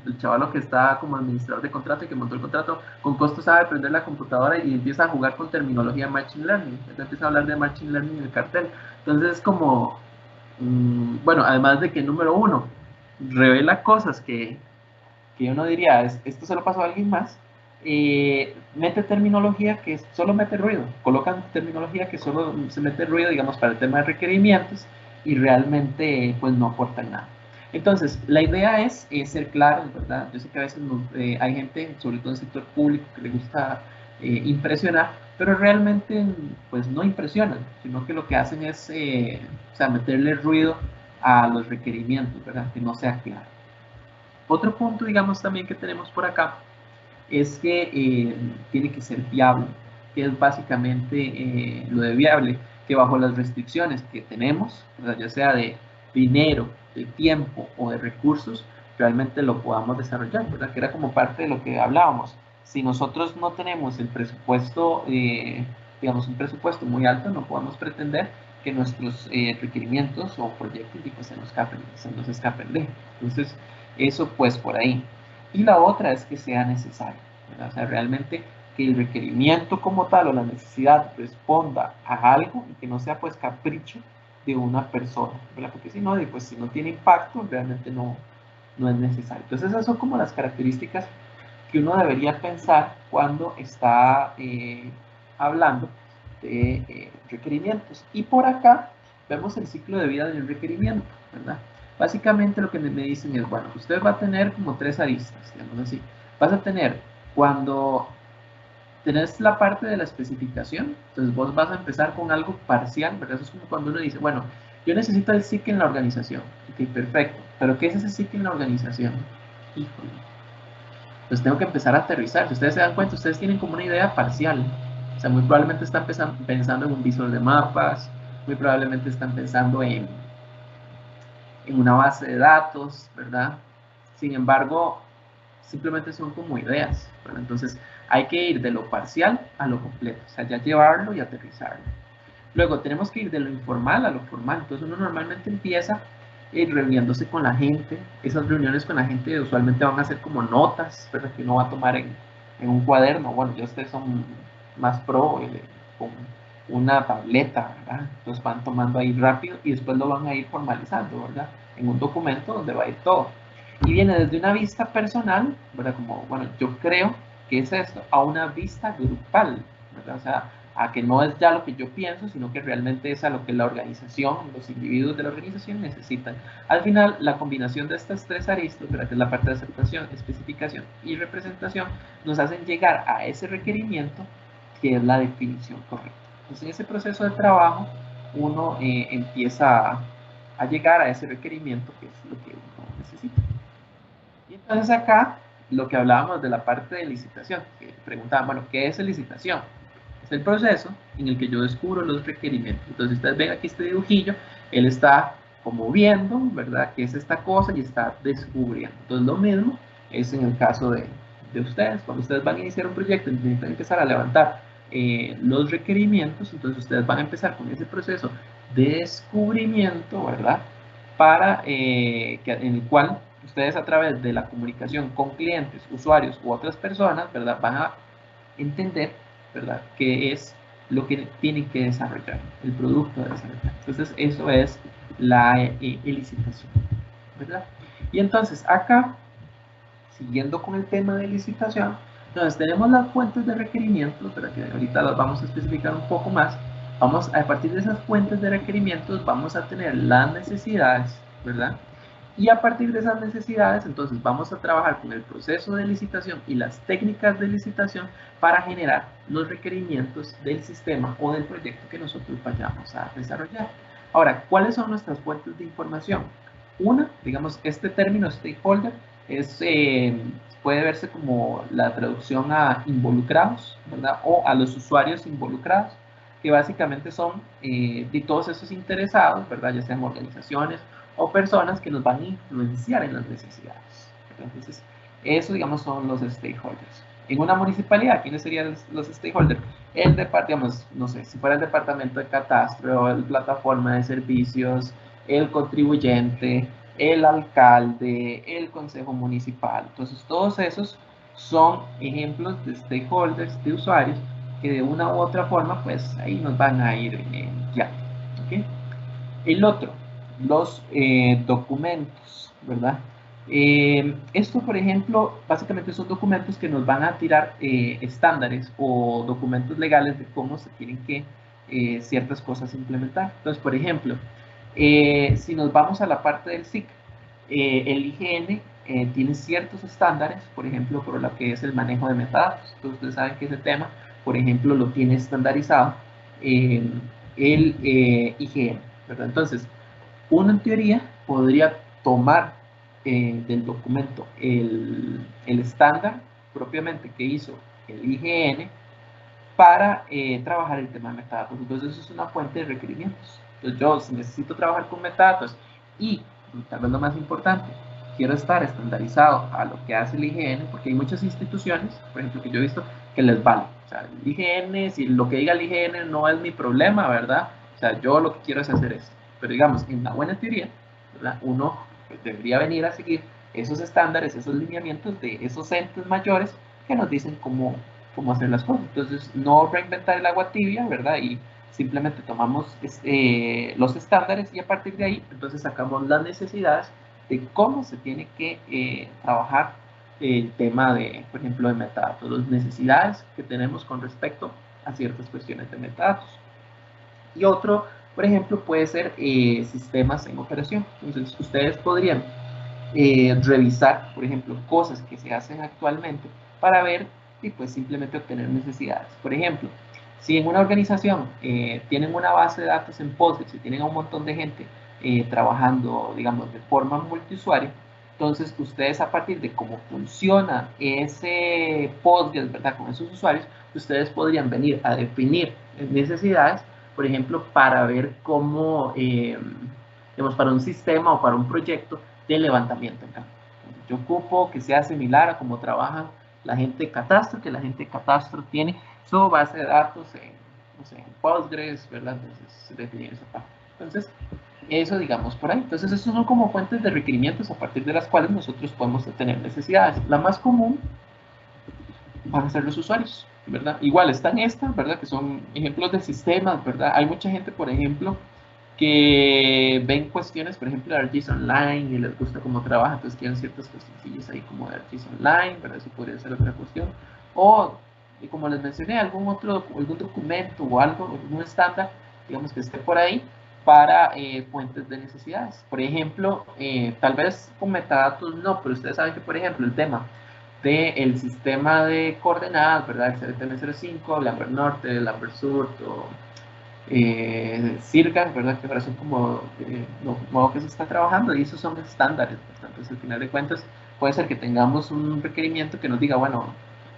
[SPEAKER 1] El chavalo que está como administrador de contrato y que montó el contrato, con costo sabe prender la computadora y empieza a jugar con terminología Machine Learning. Entonces empieza a hablar de Machine Learning en el cartel. Entonces es como, bueno, además de que número uno, revela cosas que uno diría, esto se lo pasó a alguien más, mete terminología que solo mete ruido, colocan terminología que solo se mete ruido, digamos, para el tema de requerimientos y realmente pues no aportan nada. Entonces, la idea es ser claros, ¿verdad? Yo sé que a veces hay gente, sobre todo en el sector público, que le gusta impresionar, pero realmente pues no impresionan, sino que lo que hacen es o sea, meterle ruido a los requerimientos, ¿verdad? Que no sea claro. Otro punto, digamos, también que tenemos por acá es que tiene que ser viable, que es básicamente lo de viable, que bajo las restricciones que tenemos, ¿verdad? Ya sea de dinero, de tiempo o de recursos, realmente lo podamos desarrollar, ¿verdad? Que era como parte de lo que hablábamos. Si nosotros no tenemos el presupuesto, digamos, un presupuesto muy alto, no podemos pretender que nuestros requerimientos o proyectos pues, se nos escapen de. Entonces, eso pues por ahí. Y la otra es que sea necesario, ¿verdad? O sea, realmente que el requerimiento como tal o la necesidad responda a algo y que no sea pues capricho de una persona, ¿verdad? Porque si no, pues si no tiene impacto, realmente no es necesario. Entonces esas son como las características que uno debería pensar cuando está hablando de requerimientos. Y por acá vemos el ciclo de vida del requerimiento, ¿verdad? Básicamente lo que me dicen es, bueno, usted va a tener como 3 aristas, digamos así. Vas a tener cuando tenés la parte de la especificación, entonces vos vas a empezar con algo parcial, ¿verdad? Eso es como cuando uno dice, bueno, yo necesito el SIC en la organización. Ok, perfecto. ¿Pero qué es ese SIC en la organización? Híjole. Pues tengo que empezar a aterrizar. Si ustedes se dan cuenta, ustedes tienen como una idea parcial. O sea, muy probablemente están pensando en un visor de mapas, muy probablemente están pensando en una base de datos, ¿verdad? Sin embargo, simplemente son como ideas, ¿verdad? Entonces, hay que ir de lo parcial a lo completo, o sea, ya llevarlo y aterrizarlo. Luego, tenemos que ir de lo informal a lo formal. Entonces, uno normalmente empieza reuniéndose con la gente. Esas reuniones con la gente usualmente van a ser como notas, ¿verdad? Que uno va a tomar en un cuaderno. Bueno, ya ustedes son más pro con una tableta, ¿verdad? Entonces van tomando ahí rápido y después lo van a ir formalizando, ¿verdad? En un documento donde va a ir todo. Y viene desde una vista personal, ¿verdad? Como, bueno, yo creo que es esto, a una vista grupal, ¿verdad? O sea, a que no es ya lo que yo pienso, sino que realmente es a lo que la organización, los individuos de la organización necesitan. Al final, la combinación de estas 3 aristas, ¿verdad? Que es la parte de aceptación, especificación y representación, nos hacen llegar a ese requerimiento que es la definición correcta. Entonces, en ese proceso de trabajo, uno empieza a llegar a ese requerimiento que es lo que uno necesita. Y entonces acá, lo que hablábamos de la parte de licitación, que preguntaban, bueno, ¿qué es licitación? Es el proceso en el que yo descubro los requerimientos. Entonces, ustedes ven aquí este dibujillo, él está como viendo, ¿verdad?, qué es esta cosa y está descubriendo. Entonces, lo mismo es en el caso de ustedes. Cuando ustedes van a iniciar un proyecto y necesitan empezar a levantar los requerimientos, entonces ustedes van a empezar con ese proceso de descubrimiento, ¿verdad?, para, en el cual ustedes a través de la comunicación con clientes, usuarios u otras personas, ¿verdad?, van a entender, ¿verdad?, qué es lo que tienen que desarrollar, el producto a desarrollar. Entonces, eso es la licitación, ¿verdad? Y entonces, acá, siguiendo con el tema de licitación, entonces tenemos las fuentes de requerimientos, ¿verdad?, que ahorita las vamos a especificar un poco más. A partir de esas fuentes de requerimientos, vamos a tener las necesidades, ¿verdad? Y a partir de esas necesidades, entonces vamos a trabajar con el proceso de licitación y las técnicas de licitación para generar los requerimientos del sistema o del proyecto que nosotros vayamos a desarrollar. Ahora, ¿cuáles son nuestras fuentes de información? Una, digamos, este término stakeholder puede verse como la traducción a involucrados, ¿verdad? O a los usuarios involucrados, que básicamente son de todos esos interesados, ¿verdad? Ya sean organizaciones o personas que nos van a influenciar en las necesidades. Entonces, eso, digamos, son los stakeholders. En una municipalidad, ¿quiénes serían los stakeholders? El digamos, no sé, si fuera el departamento de catastro, la plataforma de servicios, el contribuyente, el alcalde, el consejo municipal. Entonces, todos esos son ejemplos de stakeholders, de usuarios, que de una u otra forma, pues ahí nos van a ir guiando. ¿Okay? El otro, los documentos, ¿verdad? Esto, por ejemplo, básicamente son documentos que nos van a tirar estándares o documentos legales de cómo se tienen que ciertas cosas implementar. Entonces, por ejemplo, si nos vamos a la parte del SIC, el IGN tiene ciertos estándares, por ejemplo, por lo que es el manejo de metadatos. Entonces, ustedes saben que ese tema, por ejemplo, lo tiene estandarizado el IGN, ¿verdad? Entonces, uno en teoría podría tomar del documento el estándar propiamente que hizo el IGN para trabajar el tema de metadatos. Entonces, eso es una fuente de requerimientos. Entonces, yo, si necesito trabajar con metadatos y, tal vez lo más importante, quiero estar estandarizado a lo que hace el IGN, porque hay muchas instituciones, por ejemplo, que yo he visto que les vale. O sea, el IGN, si lo que diga el IGN no es mi problema, ¿verdad? O sea, yo lo que quiero es hacer esto. Pero digamos, en la buena teoría, ¿verdad? Uno debería venir a seguir esos estándares, esos lineamientos de esos entes mayores que nos dicen cómo hacer las cosas. Entonces, no reinventar el agua tibia, ¿verdad? Y simplemente tomamos los estándares y a partir de ahí, entonces sacamos las necesidades de cómo se tiene que trabajar el tema de, por ejemplo, de metadatos, las necesidades que tenemos con respecto a ciertas cuestiones de metadatos. Y otro, por ejemplo, puede ser sistemas en operación. Entonces, ustedes podrían revisar, por ejemplo, cosas que se hacen actualmente para ver y pues simplemente obtener necesidades. Por ejemplo, si en una organización tienen una base de datos en Postgres y tienen a un montón de gente trabajando, digamos, de forma multiusuario, entonces ustedes a partir de cómo funciona ese Postgres, ¿verdad? Con esos usuarios, ustedes podrían venir a definir necesidades, por ejemplo, para ver cómo, digamos, para un sistema o para un proyecto de levantamiento en campo. Yo ocupo que sea similar a cómo trabaja la gente de Catastro, que la gente de Catastro tiene su base de datos en, no sé, en Postgres, ¿verdad? Entonces, definir esa parte. Entonces, eso digamos por ahí. Entonces, esos son como fuentes de requerimientos a partir de las cuales nosotros podemos tener necesidades. La más común van a ser los usuarios, ¿verdad? Igual están estas, ¿verdad? Que son ejemplos de sistemas, ¿verdad? Hay mucha gente, por ejemplo, que ven cuestiones, por ejemplo, de ArcGIS Online y les gusta cómo trabaja, entonces quieren ciertas cuestiones ahí como de ArcGIS Online, ¿verdad? Eso podría ser otra cuestión. O, como les mencioné, algún documento o algo, algún estándar, digamos que esté por ahí para fuentes de necesidades. Por ejemplo, tal vez con metadatos no, pero ustedes saben que, por ejemplo, el tema del sistema de coordenadas, ¿verdad? El CDTM05, Lambert Norte, Lambert Sur, o CIRGA, ¿verdad? Que ahora son como lo nuevo que se está trabajando y esos son estándares, ¿verdad? Entonces, al final de cuentas, puede ser que tengamos un requerimiento que nos diga, bueno,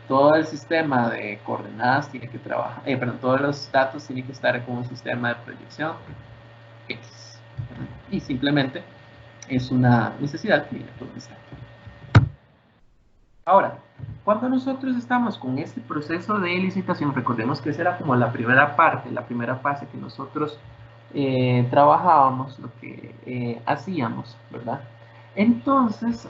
[SPEAKER 1] todo el sistema de coordenadas tiene que trabajar, perdón, todos los datos tienen que estar con un sistema de proyección X, ¿verdad? Y simplemente es una necesidad que viene por un estándar. Ahora, cuando nosotros estamos con este proceso de licitación, recordemos que esa era como la primera parte, la primera fase que nosotros trabajábamos, lo que hacíamos, ¿verdad? Entonces,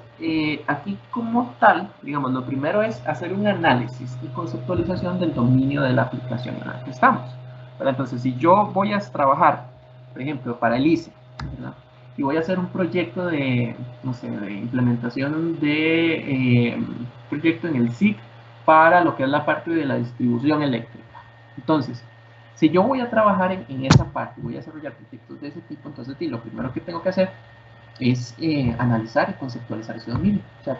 [SPEAKER 1] aquí como tal, digamos, lo primero es hacer un análisis y conceptualización del dominio de la aplicación en la que estamos, ¿verdad? Entonces, si yo voy a trabajar, por ejemplo, para el ICE, ¿verdad? Y voy a hacer un proyecto de, no sé, de implementación de proyecto en el SIC para lo que es la parte de la distribución eléctrica. Entonces, si yo voy a trabajar en esa parte, voy a desarrollar proyectos de ese tipo, entonces lo primero que tengo que hacer es analizar y conceptualizar ese dominio. O sea,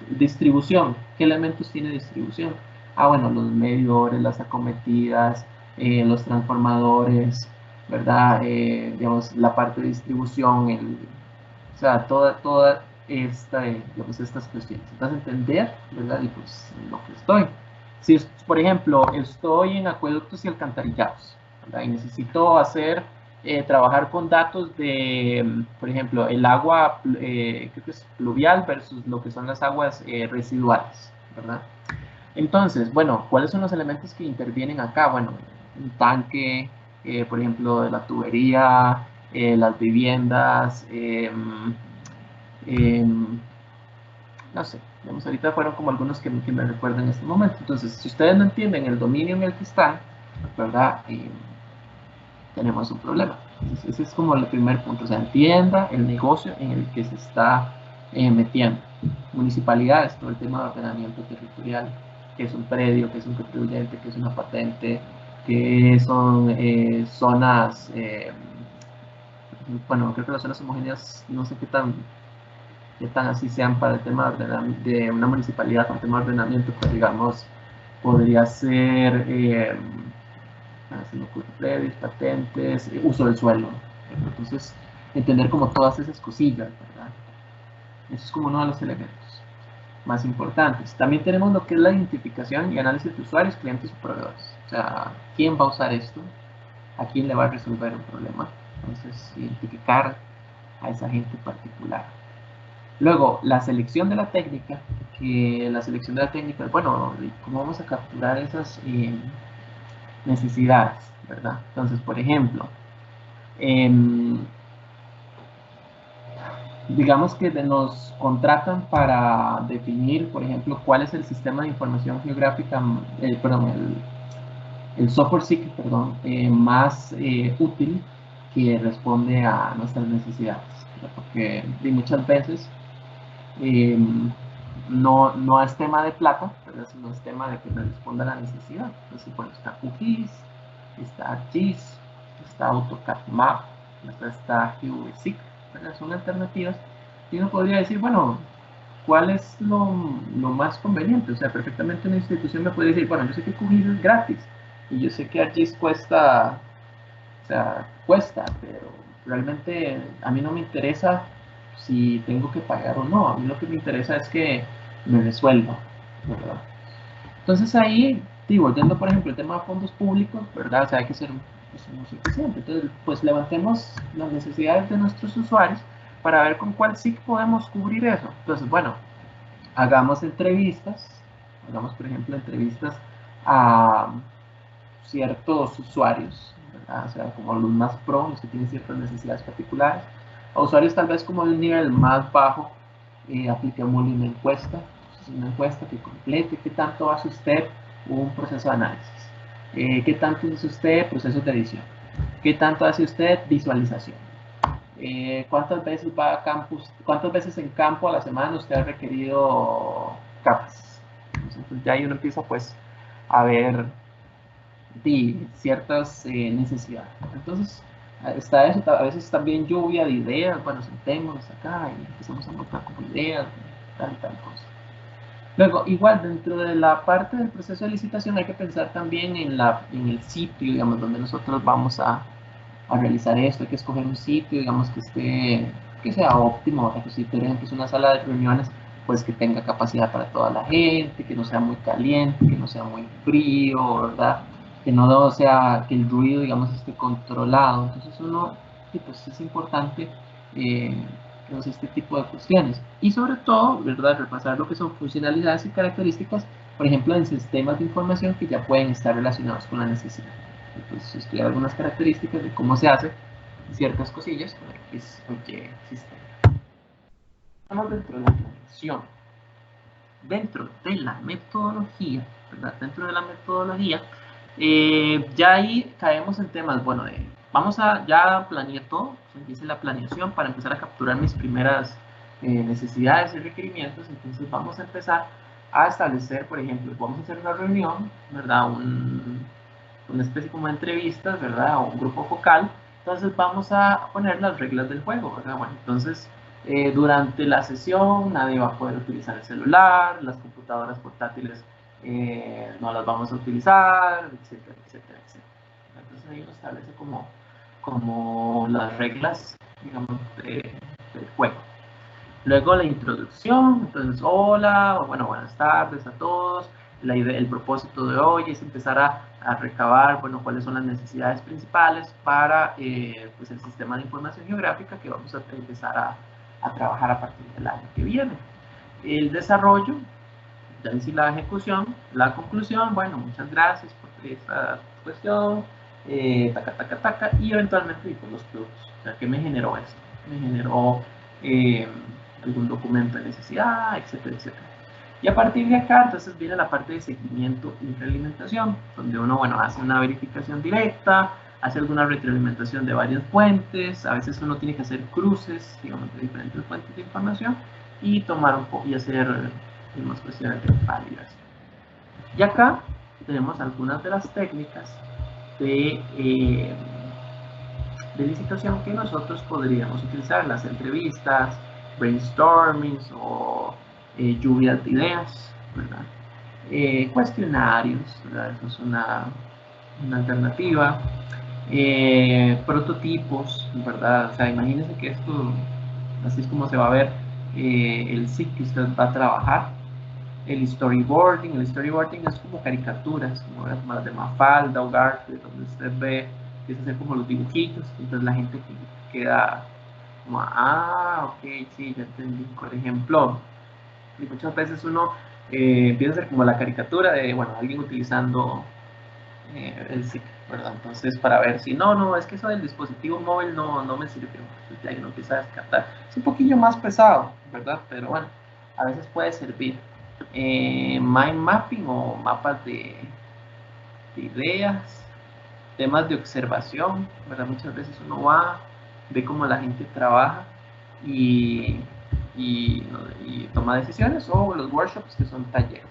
[SPEAKER 1] distribución, ¿qué elementos tiene distribución? Ah, bueno, los medidores, las acometidas, los transformadores, ¿verdad? Digamos, la parte de distribución, o sea, toda esta, digamos, estas cuestiones. Entonces, entender, ¿verdad? Y pues, lo que estoy. Si, por ejemplo, estoy en acueductos y alcantarillados, ¿verdad? Y necesito trabajar con datos de, por ejemplo, el agua, creo que es pluvial versus lo que son las aguas residuales, ¿verdad? Entonces, bueno, ¿cuáles son los elementos que intervienen acá? Bueno, un tanque, por ejemplo, de la tubería, las viviendas, no sé, digamos, ahorita fueron como algunos que me recuerdan en este momento. Entonces, si ustedes no entienden el dominio en el que están, ¿verdad? Tenemos un problema. Entonces, ese es como el primer punto, o sea, entienda el negocio en el que se está metiendo. Municipalidades, todo el tema de ordenamiento territorial, que es un predio, que es un contribuyente, que es una patente, que son zonas, bueno, creo que las zonas homogéneas no sé qué tan qué tan así sean para el tema de una municipalidad con tema de ordenamiento, pues digamos, podría ser, se me ocurre, previos, patentes, uso del suelo. Entonces, entender como todas esas cosillas, ¿verdad? Eso es como uno de los elementos más importantes. También tenemos lo que es la identificación y análisis de usuarios, clientes y proveedores. O sea, ¿quién va a usar esto? ¿A quién le va a resolver un problema? Entonces, identificar a esa gente particular. Luego, la selección de la técnica, que la selección de la técnica, bueno, ¿cómo vamos a capturar esas necesidades, verdad? Entonces, por ejemplo, digamos que nos contratan para definir, por ejemplo, cuál es el sistema de información geográfica, el software SIG, perdón, más útil que responde a nuestras necesidades, ¿verdad? Porque muchas veces no es tema de plata, ¿verdad? Sino es tema de que responda a la necesidad. Entonces, bueno, está QGIS, está ArcGIS, está AutoCAD Map, está GeoSIG, ¿verdad? Son alternativas. Y uno podría decir, bueno, ¿cuál es lo más conveniente? O sea, perfectamente una institución me puede decir, bueno, yo sé que QGIS es gratis, y yo sé que ArcGIS cuesta, pero realmente a mí no me interesa si tengo que pagar o no. A mí lo que me interesa es que me resuelva, ¿verdad? Entonces ahí, volviendo por ejemplo el tema de fondos públicos, ¿verdad? O sea, hay que ser suficiente. Entonces, pues levantemos las necesidades de nuestros usuarios para ver con cuál SIG podemos cubrir eso. Entonces, bueno, hagamos entrevistas, por ejemplo entrevistas a ciertos usuarios, ¿verdad? O sea, como los más pro, los que tienen ciertas necesidades particulares, a usuarios tal vez como de un nivel más bajo, apliquémosle una encuesta que complete qué tanto hace usted un proceso de análisis, qué tanto hace usted procesos de edición, qué tanto hace usted visualización, cuántas veces va a campus, cuántas veces en campo a la semana usted ha requerido capas. Entonces ya ahí uno empieza pues a ver ciertas necesidades. Entonces está eso, a veces también lluvia de ideas, bueno, sentémonos acá y empezamos a montar como ideas, tal cosa. Luego, igual dentro de la parte del proceso de licitación hay que pensar también en el sitio, digamos, donde nosotros vamos a realizar esto. Hay que escoger un sitio, digamos, que sea óptimo, que si por ejemplo es una sala de reuniones, pues que tenga capacidad para toda la gente, que no sea muy caliente, que no sea muy frío, ¿verdad? Que no sea, que el ruido, digamos, esté controlado. Entonces pues es importante este tipo de cuestiones. Y sobre todo, ¿verdad? Repasar lo que son funcionalidades y características, por ejemplo, en sistemas de información que ya pueden estar relacionados con la necesidad. Entonces, estudiar algunas características de cómo se hace ciertas cosillas con X o Y sistema. Estamos dentro de la planeación. Dentro de la metodología, ¿verdad? Dentro de la metodología, ya ahí caemos en temas, bueno, vamos a ya planear todo, empiece la planeación para empezar a capturar mis primeras necesidades y requerimientos. Entonces vamos a empezar a establecer, por ejemplo, vamos a hacer una reunión, ¿verdad? Una especie como de entrevistas, ¿verdad? O un grupo focal. Entonces vamos a poner las reglas del juego, ¿verdad? Bueno, entonces durante la sesión nadie va a poder utilizar el celular, las computadoras portátiles no las vamos a utilizar, etcétera, etcétera, etcétera. Entonces ahí uno establece como las reglas, digamos, del juego. Luego la introducción, entonces hola, bueno, buenas tardes a todos. El propósito de hoy es empezar a recabar, bueno, cuáles son las necesidades principales para pues el sistema de información geográfica que vamos a empezar a trabajar a partir del año que viene. El desarrollo, ya decir la ejecución, la conclusión, bueno, muchas gracias por esta cuestión, y eventualmente pues, los productos. O sea, ¿qué me generó esto? Me generó algún documento de necesidad, etcétera, etcétera. Y a partir de acá, entonces viene la parte de seguimiento y realimentación, donde uno, bueno, hace una verificación directa, hace alguna retroalimentación de varias fuentes, a veces uno tiene que hacer cruces, digamos, de diferentes fuentes de información, y tomar un poco y hacer unas cuestiones de validación. Y acá tenemos algunas de las técnicas de licitación que nosotros podríamos utilizar, las entrevistas, brainstormings o lluvias de ideas, ¿verdad? Cuestionarios, ¿verdad? Eso es una alternativa. Prototipos, ¿verdad? O sea, imagínense que esto, así es como se va a ver el SIG que usted va a trabajar. El storyboarding es como caricaturas, como las de Mafalda o Garfield, donde usted ve, empieza a hacer como los dibujitos, entonces la gente queda como, ok, sí, ya entendí. Por ejemplo, y muchas veces uno empieza a hacer como la caricatura de, bueno, alguien utilizando el SIG, ¿verdad? Entonces, para ver si, no, es que eso del dispositivo móvil no me sirve, entonces ya uno empieza a descartar. Es un poquillo más pesado, ¿verdad? Pero bueno, a veces puede servir. Mind mapping o mapas de ideas, temas de observación, ¿verdad? Muchas veces uno va, ve cómo la gente trabaja y toma decisiones, o los workshops que son talleres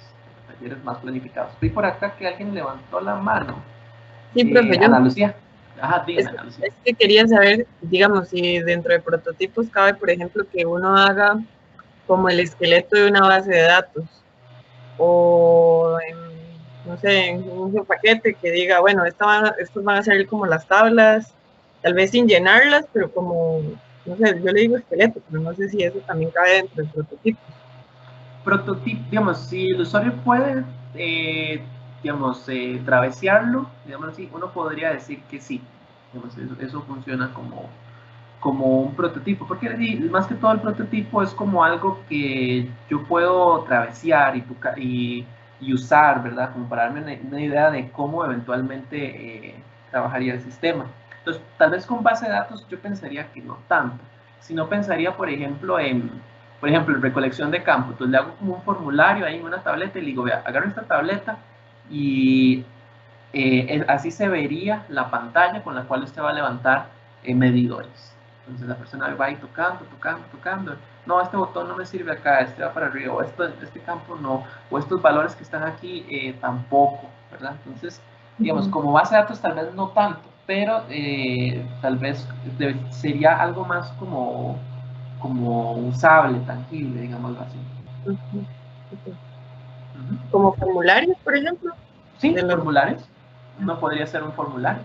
[SPEAKER 1] más planificados. Vi por acá que alguien levantó la mano.
[SPEAKER 2] Sí, profe,
[SPEAKER 1] Ana Lucía. Ajá, dígame, Ana Lucía.
[SPEAKER 2] Es que quería saber, digamos, si dentro de prototipos cabe, por ejemplo, que uno haga como el esqueleto de una base de datos, o no sé, en un paquete que diga, bueno, estos van a ser como las tablas, tal vez sin llenarlas, pero como, no sé, yo le digo esqueleto, pero no sé si eso también cabe dentro del prototipo.
[SPEAKER 1] Prototipo, digamos, si el usuario puede, digamos, travesearlo, digamos así, uno podría decir que sí, digamos, eso funciona como un prototipo, porque más que todo el prototipo es como algo que yo puedo travesear y usar, ¿verdad? Como para darme una idea de cómo eventualmente trabajaría el sistema. Entonces, tal vez con base de datos yo pensaría que no tanto, sino pensaría, por ejemplo, en recolección de campo. Entonces le hago como un formulario ahí en una tableta y le digo, vea, agarro esta tableta y así se vería la pantalla con la cual usted va a levantar medidores. Entonces la persona va ahí tocando. No, este botón no me sirve acá, este va para arriba, o este campo no, o estos valores que están aquí tampoco, ¿verdad? Entonces, digamos, como base de datos tal vez no tanto, pero tal vez sería algo más como usable, tangible, digámoslo así.
[SPEAKER 2] Como formularios, por ejemplo.
[SPEAKER 1] Sí, formularios. No podría ser un formulario.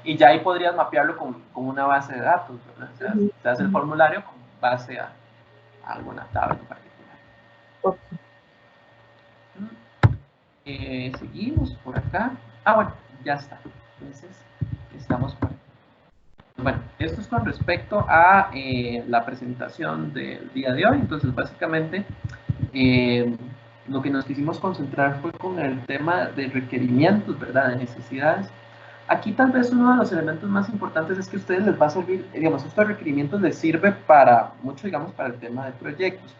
[SPEAKER 1] Y ya ahí podrías mapearlo con una base de datos, ¿verdad? O sea, se hace el formulario con base a alguna tabla en particular. Seguimos por acá. Bueno, ya está. Entonces, estamos por aquí. Bueno, esto es con respecto a la presentación del día de hoy. Entonces, básicamente, lo que nos quisimos concentrar fue con el tema de requerimientos, ¿verdad? De necesidades. Aquí tal vez uno de los elementos más importantes es que a ustedes les va a servir, digamos, estos requerimientos les sirve para mucho, digamos, para el tema de proyectos.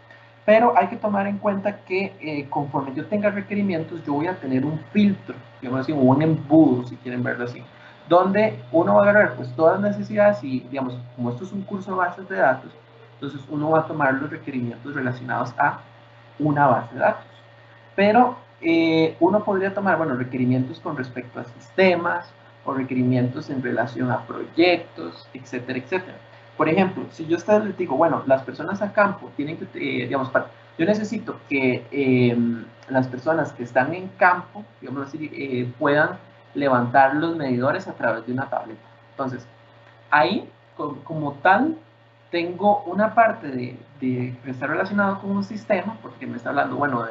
[SPEAKER 1] Pero hay que tomar en cuenta que conforme yo tenga requerimientos, yo voy a tener un filtro, digamos así, o un embudo, si quieren verlo así, donde uno va a agarrar pues todas las necesidades y, digamos, como esto es un curso de bases de datos, entonces uno va a tomar los requerimientos relacionados a una base de datos. Pero uno podría tomar, bueno, requerimientos con respecto a sistemas o requerimientos en relación a proyectos, etcétera, etcétera. Por ejemplo, si yo a ustedes les digo, bueno, las personas a campo tienen que, digamos, yo necesito que las personas que están en campo, digamos así, puedan levantar los medidores a través de una tableta. Entonces, ahí, como tal, tengo una parte de que está relacionado con un sistema, porque me está hablando, bueno,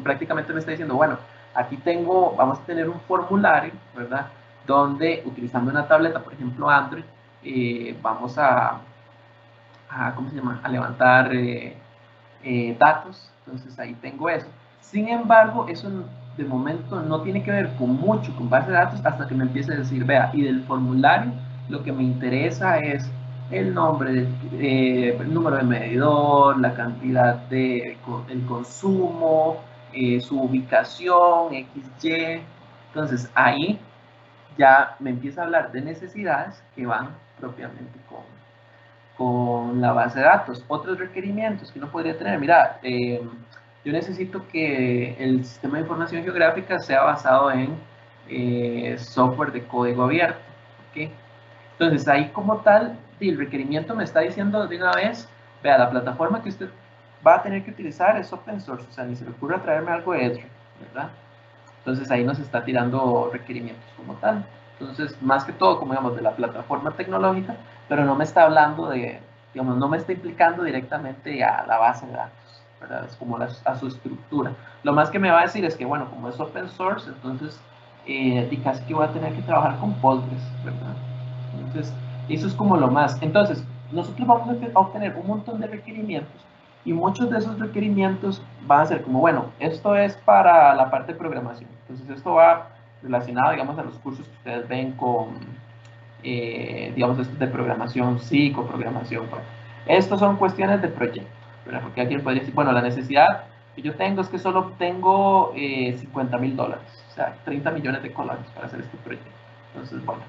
[SPEAKER 1] prácticamente me está diciendo, bueno, aquí vamos a tener un formulario, ¿verdad? Donde utilizando una tableta, por ejemplo Android, vamos ¿cómo se llama? A levantar datos. Entonces ahí tengo eso. Sin embargo, eso de momento no tiene que ver mucho con base de datos hasta que me empiece a decir, vea, y del formulario lo que me interesa es el nombre, el número de medidor, la cantidad el consumo, su ubicación, XY. Entonces ahí ya me empieza a hablar de necesidades que van propiamente con la base de datos. Otros requerimientos que uno podría tener, mira, yo necesito que el sistema de información geográfica sea basado en software de código abierto. ¿Okay? Entonces ahí como tal, el requerimiento me está diciendo de una vez vea, la plataforma que usted va a tener que utilizar es open source, o sea, ni se le ocurra traerme algo de Edge, ¿verdad? Entonces ahí nos está tirando requerimientos como tal. Entonces, más que todo, como digamos, de la plataforma tecnológica, pero no me está hablando de, digamos, no me está implicando directamente a la base de datos, ¿verdad? Es como a su estructura. Lo más que me va a decir es que, bueno, como es open source, entonces, casi que voy a tener que trabajar con Postgres, ¿verdad? Entonces, eso es como lo más. Entonces, nosotros vamos a obtener un montón de requerimientos y muchos de esos requerimientos van a ser como, bueno, esto es para la parte de programación. Entonces, esto va relacionado, digamos, a los cursos que ustedes ven con, digamos, estos de programación, psicoprogramación. Bueno, estos son cuestiones de proyecto, ¿verdad? Porque alguien podría decir, bueno, la necesidad que yo tengo es que solo tengo $50,000, o sea, 30 millones de colones para hacer este proyecto. Entonces, bueno,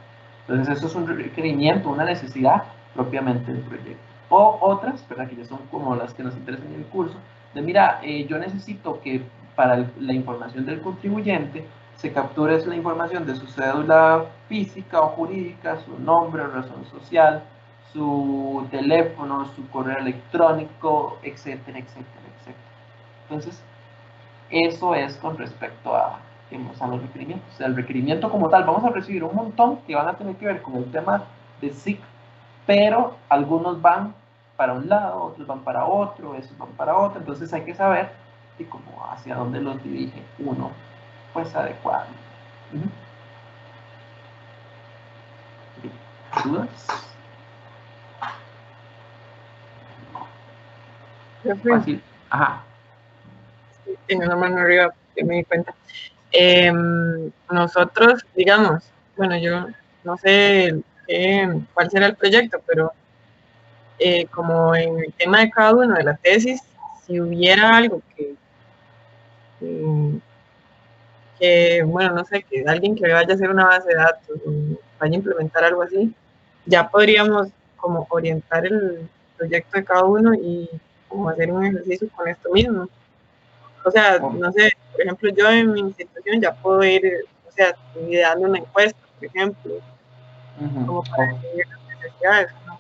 [SPEAKER 1] entonces eso es un requerimiento, una necesidad propiamente del proyecto. O otras, ¿verdad? Que ya son como las que nos interesan en el curso, de mira, yo necesito que para la información del contribuyente se capture la información de su cédula física o jurídica, su nombre, razón social, su teléfono, su correo electrónico, etcétera, etcétera, etcétera. Entonces, eso es con respecto a los requerimientos. O sea, el requerimiento como tal, vamos a recibir un montón que van a tener que ver con el tema de SIC, pero algunos van para un lado, otros van para otro, esos van para otro, entonces hay que saber y como hacia dónde los dirige uno, pues adecuado. ¿Dudas? Fácil. Ajá.
[SPEAKER 2] Tengo una mano arriba, que me di cuenta. Nosotros, digamos, bueno, yo no sé cuál será el proyecto, pero como en el tema de cada uno de la tesis, si hubiera algo que, bueno, no sé, que alguien que vaya a hacer una base de datos, vaya a implementar algo así, ya podríamos como orientar el proyecto de cada uno y como hacer un ejercicio con esto mismo. O sea, no sé, por ejemplo, yo en mi institución ya puedo ir, o sea, ideando una encuesta, por ejemplo, como para definir las necesidades, ¿no?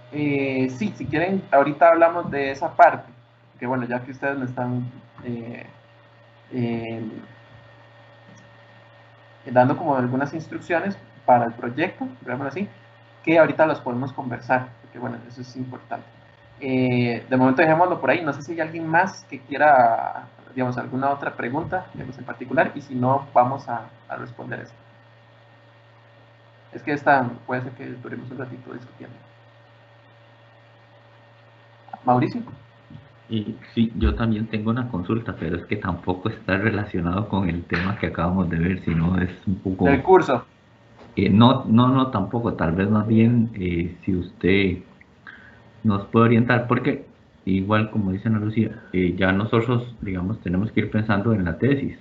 [SPEAKER 1] Sí, si quieren, ahorita hablamos de esa parte, que bueno, ya que ustedes me están dando como algunas instrucciones para el proyecto, digamos así, que ahorita las podemos conversar, porque bueno, eso es importante. De momento dejémoslo por ahí, no sé si hay alguien más que quiera, digamos, alguna otra pregunta, digamos, en particular, y si no, vamos a responder eso. Es que esta puede ser que duremos un ratito discutiendo. Mauricio.
[SPEAKER 9] Sí, yo también tengo una consulta, pero es que tampoco está relacionado con el tema que acabamos de ver, sino es un poco...
[SPEAKER 1] ¿Del curso?
[SPEAKER 9] No, tampoco, tal vez más bien si usted nos puede orientar, porque igual como dice Ana Lucía, ya nosotros, digamos, tenemos que ir pensando en la tesis.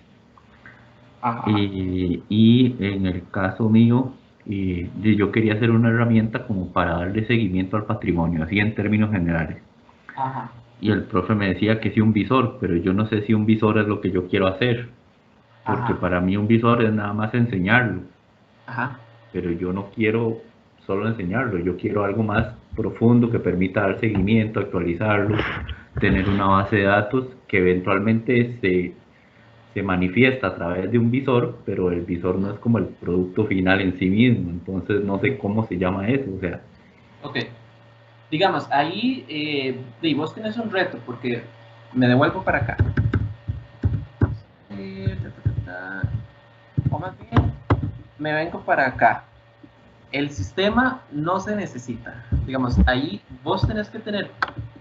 [SPEAKER 9] Y en el caso mío, yo quería hacer una herramienta como para darle seguimiento al patrimonio, así en términos generales.
[SPEAKER 1] Ajá.
[SPEAKER 9] Y el profe me decía que sí un visor, pero yo no sé si un visor es lo que yo quiero hacer, porque para mí un visor es nada más enseñarlo.
[SPEAKER 1] Ajá.
[SPEAKER 9] Pero yo no quiero solo enseñarlo, yo quiero algo más profundo que permita dar seguimiento, actualizarlo, tener una base de datos que eventualmente se manifiesta a través de un visor, pero el visor no es como el producto final en sí mismo, entonces no sé cómo se llama eso, o sea.
[SPEAKER 1] Ok. Digamos, ahí vos tenés un reto, porque me devuelvo para acá. O más bien, me vengo para acá. El sistema no se necesita. Digamos, ahí vos tenés que tener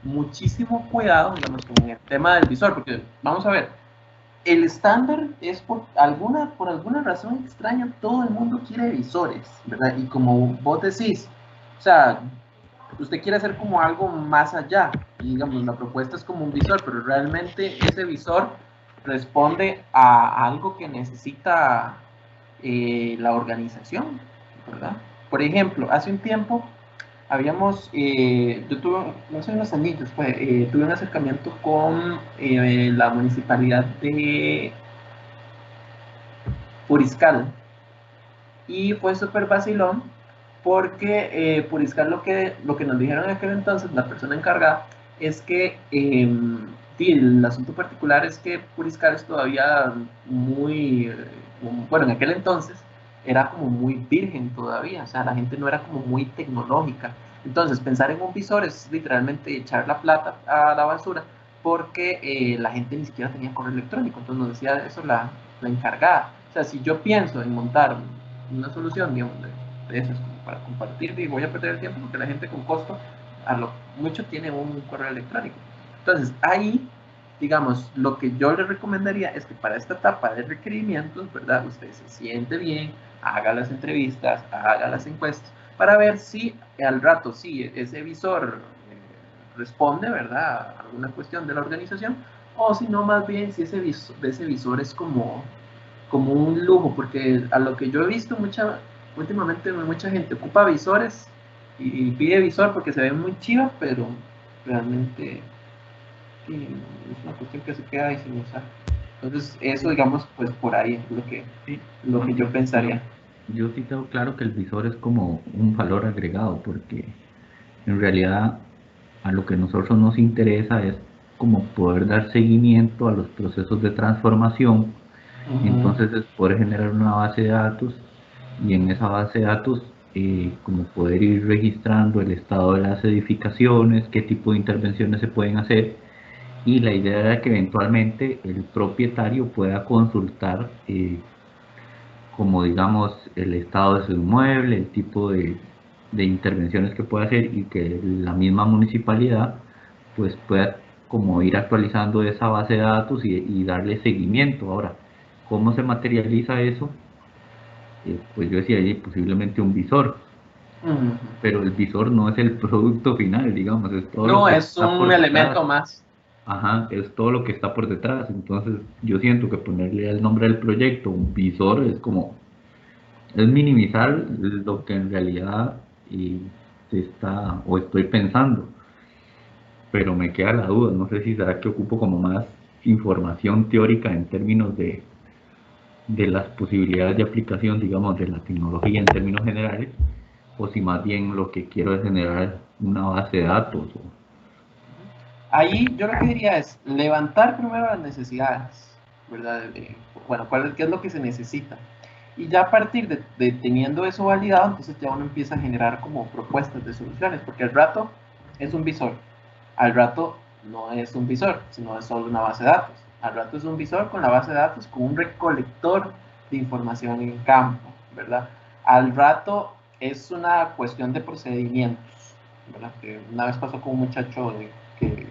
[SPEAKER 1] muchísimo cuidado, digamos, con el tema del visor, porque vamos a ver, el estándar es por alguna razón extraña, todo el mundo quiere visores, ¿verdad? Y como vos decís, o sea, usted quiere hacer como algo más allá, y digamos, la propuesta es como un visor, pero realmente ese visor responde a algo que necesita la organización, ¿verdad? Por ejemplo, hace un tiempo habíamos, yo tuve, no sé, unos añitos, tuve un acercamiento con la municipalidad de Puriscal, y fue súper vacilón porque Puriscal lo que nos dijeron en aquel entonces, la persona encargada, es que el asunto particular es que Puriscal es todavía muy, bueno, en aquel entonces era como muy virgen todavía, o sea, la gente no era como muy tecnológica. Entonces, pensar en un visor es literalmente echar la plata a la basura, porque la gente ni siquiera tenía correo electrónico. Entonces nos decía eso la encargada. O sea, si yo pienso en montar una solución, digamos, de esas como para compartir, y voy a perder el tiempo porque la gente con costo a lo mucho tiene un correo electrónico. Entonces, ahí, digamos, lo que yo le recomendaría es que para esta etapa de requerimientos, ¿verdad? Usted se siente bien, haga las entrevistas, haga las encuestas, para ver si al rato, si ese visor responde, ¿verdad?, a alguna cuestión de la organización, o si no, más bien, si ese visor es como un lujo, porque a lo que yo he visto últimamente mucha gente ocupa visores y pide visor porque se ve muy chiva, pero realmente es una cuestión que se queda ahí sin usar. Entonces, eso, digamos, pues por ahí es lo que yo pensaría.
[SPEAKER 9] Yo sí tengo claro que el visor es como un valor agregado, porque en realidad a lo que a nosotros nos interesa es como poder dar seguimiento a los procesos de transformación. Entonces es poder generar una base de datos, y en esa base de datos como poder ir registrando el estado de las edificaciones, qué tipo de intervenciones se pueden hacer, y la idea era que eventualmente el propietario pueda consultar como digamos el estado de su inmueble, el tipo de intervenciones que puede hacer, y que la misma municipalidad pues pueda como ir actualizando esa base de datos y darle seguimiento. Ahora, ¿cómo se materializa eso? Pues yo decía, posiblemente un visor, pero el visor no es el producto final, digamos, es todo lo
[SPEAKER 1] No,
[SPEAKER 9] que
[SPEAKER 1] es
[SPEAKER 9] está
[SPEAKER 1] un
[SPEAKER 9] por
[SPEAKER 1] elemento
[SPEAKER 9] detrás.
[SPEAKER 1] más.
[SPEAKER 9] Ajá, es todo lo que está por detrás. Entonces yo siento que ponerle el nombre del proyecto un visor es minimizar lo que en realidad se está o estoy pensando, pero me queda la duda, no sé si será que ocupo como más información teórica en términos de las posibilidades de aplicación, digamos, de la tecnología en términos generales, o si más bien lo que quiero es generar una base de datos.
[SPEAKER 1] Ahí yo lo que diría es levantar primero las necesidades, ¿verdad? Bueno, ¿qué es lo que se necesita? Y ya a partir de teniendo eso validado, entonces ya uno empieza a generar como propuestas de soluciones, porque al rato es un visor, al rato no es un visor, sino es solo una base de datos, al rato es un visor con la base de datos, con un recolector de información en campo, ¿verdad? Al rato es una cuestión de procedimientos, ¿verdad? Que una vez pasó con un muchacho que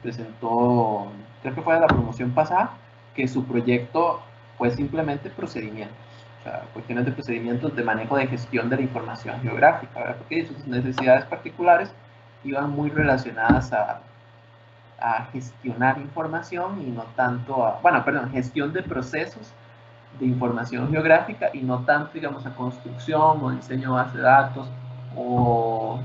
[SPEAKER 1] presentó, creo que fue de la promoción pasada, que su proyecto fue simplemente procedimientos, o sea, cuestiones de procedimientos de manejo de gestión de la información geográfica, ¿verdad? Porque sus necesidades particulares iban muy relacionadas a gestionar información y no tanto gestión de procesos de información geográfica y no tanto, digamos, a construcción o diseño de base de datos o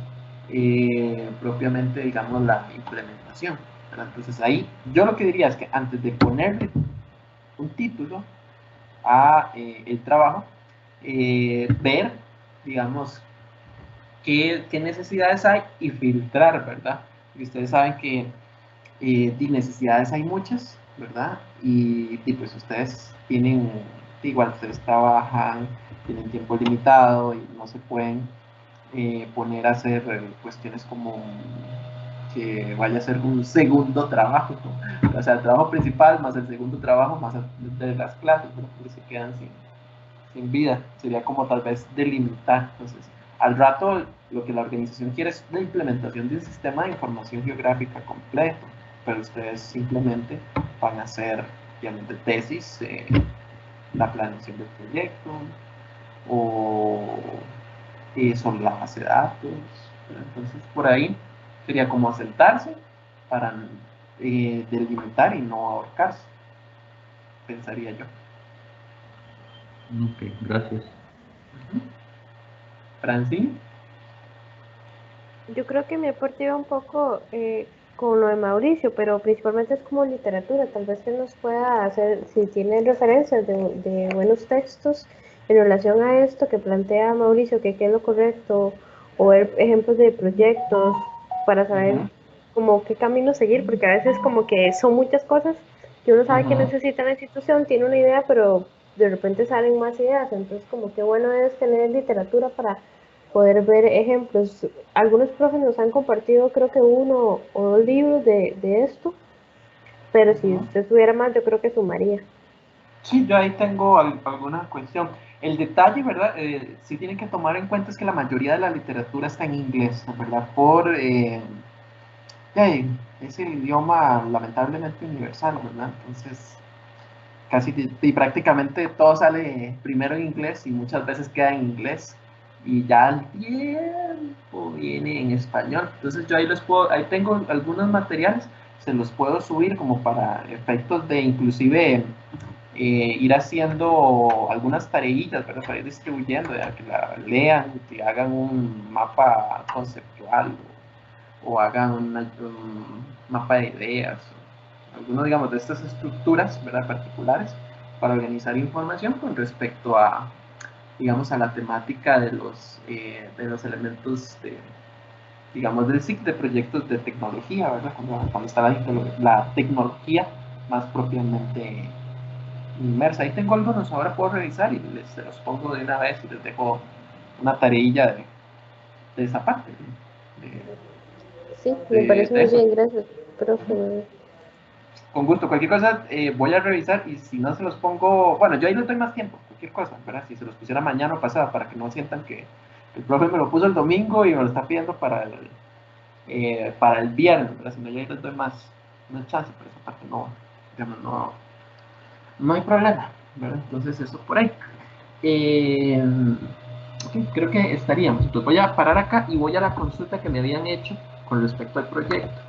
[SPEAKER 1] propiamente, digamos, la implementación. Entonces ahí yo lo que diría es que antes de ponerle un título a el trabajo, ver, digamos, qué necesidades hay y filtrar, ¿verdad? Y ustedes saben que de necesidades hay muchas, ¿verdad? Y pues ustedes tienen, igual ustedes trabajan, tienen tiempo limitado y no se pueden poner a hacer cuestiones como que vaya a ser un segundo trabajo, ¿no? O sea, el trabajo principal más el segundo trabajo más de las clases, ¿no? Porque se quedan sin vida. Sería como tal vez delimitar. Entonces, al rato lo que la organización quiere es la implementación de un sistema de información geográfica completo, pero ustedes simplemente van a hacer, digamos, de tesis, la planeación del proyecto o sobre la base de datos. Entonces, por ahí sería como sentarse para delimitar y no ahorcarse, pensaría yo.
[SPEAKER 9] Ok, gracias.
[SPEAKER 1] Francine.
[SPEAKER 10] Yo creo que mi aporte iba un poco con lo de Mauricio, pero principalmente es como literatura. Tal vez que nos pueda hacer, si tiene referencias de buenos textos en relación a esto que plantea Mauricio, que qué es lo correcto, o ver ejemplos de proyectos para saber como qué camino seguir, porque a veces como que son muchas cosas que uno sabe que necesita la institución, tiene una idea, pero de repente salen más ideas, entonces como qué bueno es tener literatura para poder ver ejemplos. Algunos profes nos han compartido creo que 1 o 2 libros de esto, pero si usted tuviera más, yo creo que sumaría.
[SPEAKER 1] Sí, yo ahí tengo alguna cuestión. El detalle, ¿verdad? Sí tienen que tomar en cuenta es que la mayoría de la literatura está en inglés, ¿verdad? Es el idioma lamentablemente universal, ¿verdad? Entonces, y prácticamente todo sale primero en inglés y muchas veces queda en inglés y ya al tiempo viene en español. Entonces yo ahí tengo algunos materiales, se los puedo subir como para efectos de inclusive ir haciendo algunas tareillas, ¿verdad? Para ir distribuyendo, ya que la lean, que hagan un mapa conceptual o hagan un mapa de ideas, algunos, digamos, de estas estructuras, ¿verdad? Particulares para organizar información con respecto a, digamos, a la temática de los elementos de, digamos, del ciclo de proyectos de tecnología, ¿verdad? Cuando está la tecnología más propiamente inmersa. Ahí tengo algunos, ahora puedo revisar y se los pongo de una vez y les dejo una tareilla de esa parte.
[SPEAKER 10] Sí, me parece muy bien, gracias, profe.
[SPEAKER 1] Con gusto, cualquier cosa voy a revisar y si no se los pongo, bueno, yo ahí les doy más tiempo, cualquier cosa, ¿verdad? Si se los pusiera mañana o pasada para que no sientan que el profe me lo puso el domingo y me lo está pidiendo para el viernes, ¿verdad? Si no, yo ahí les doy más chance, por esa parte no, digamos, no hay problema, ¿verdad? Entonces eso por ahí. Ok, creo que estaríamos. Entonces voy a parar acá y voy a la consulta que me habían hecho con respecto al proyecto.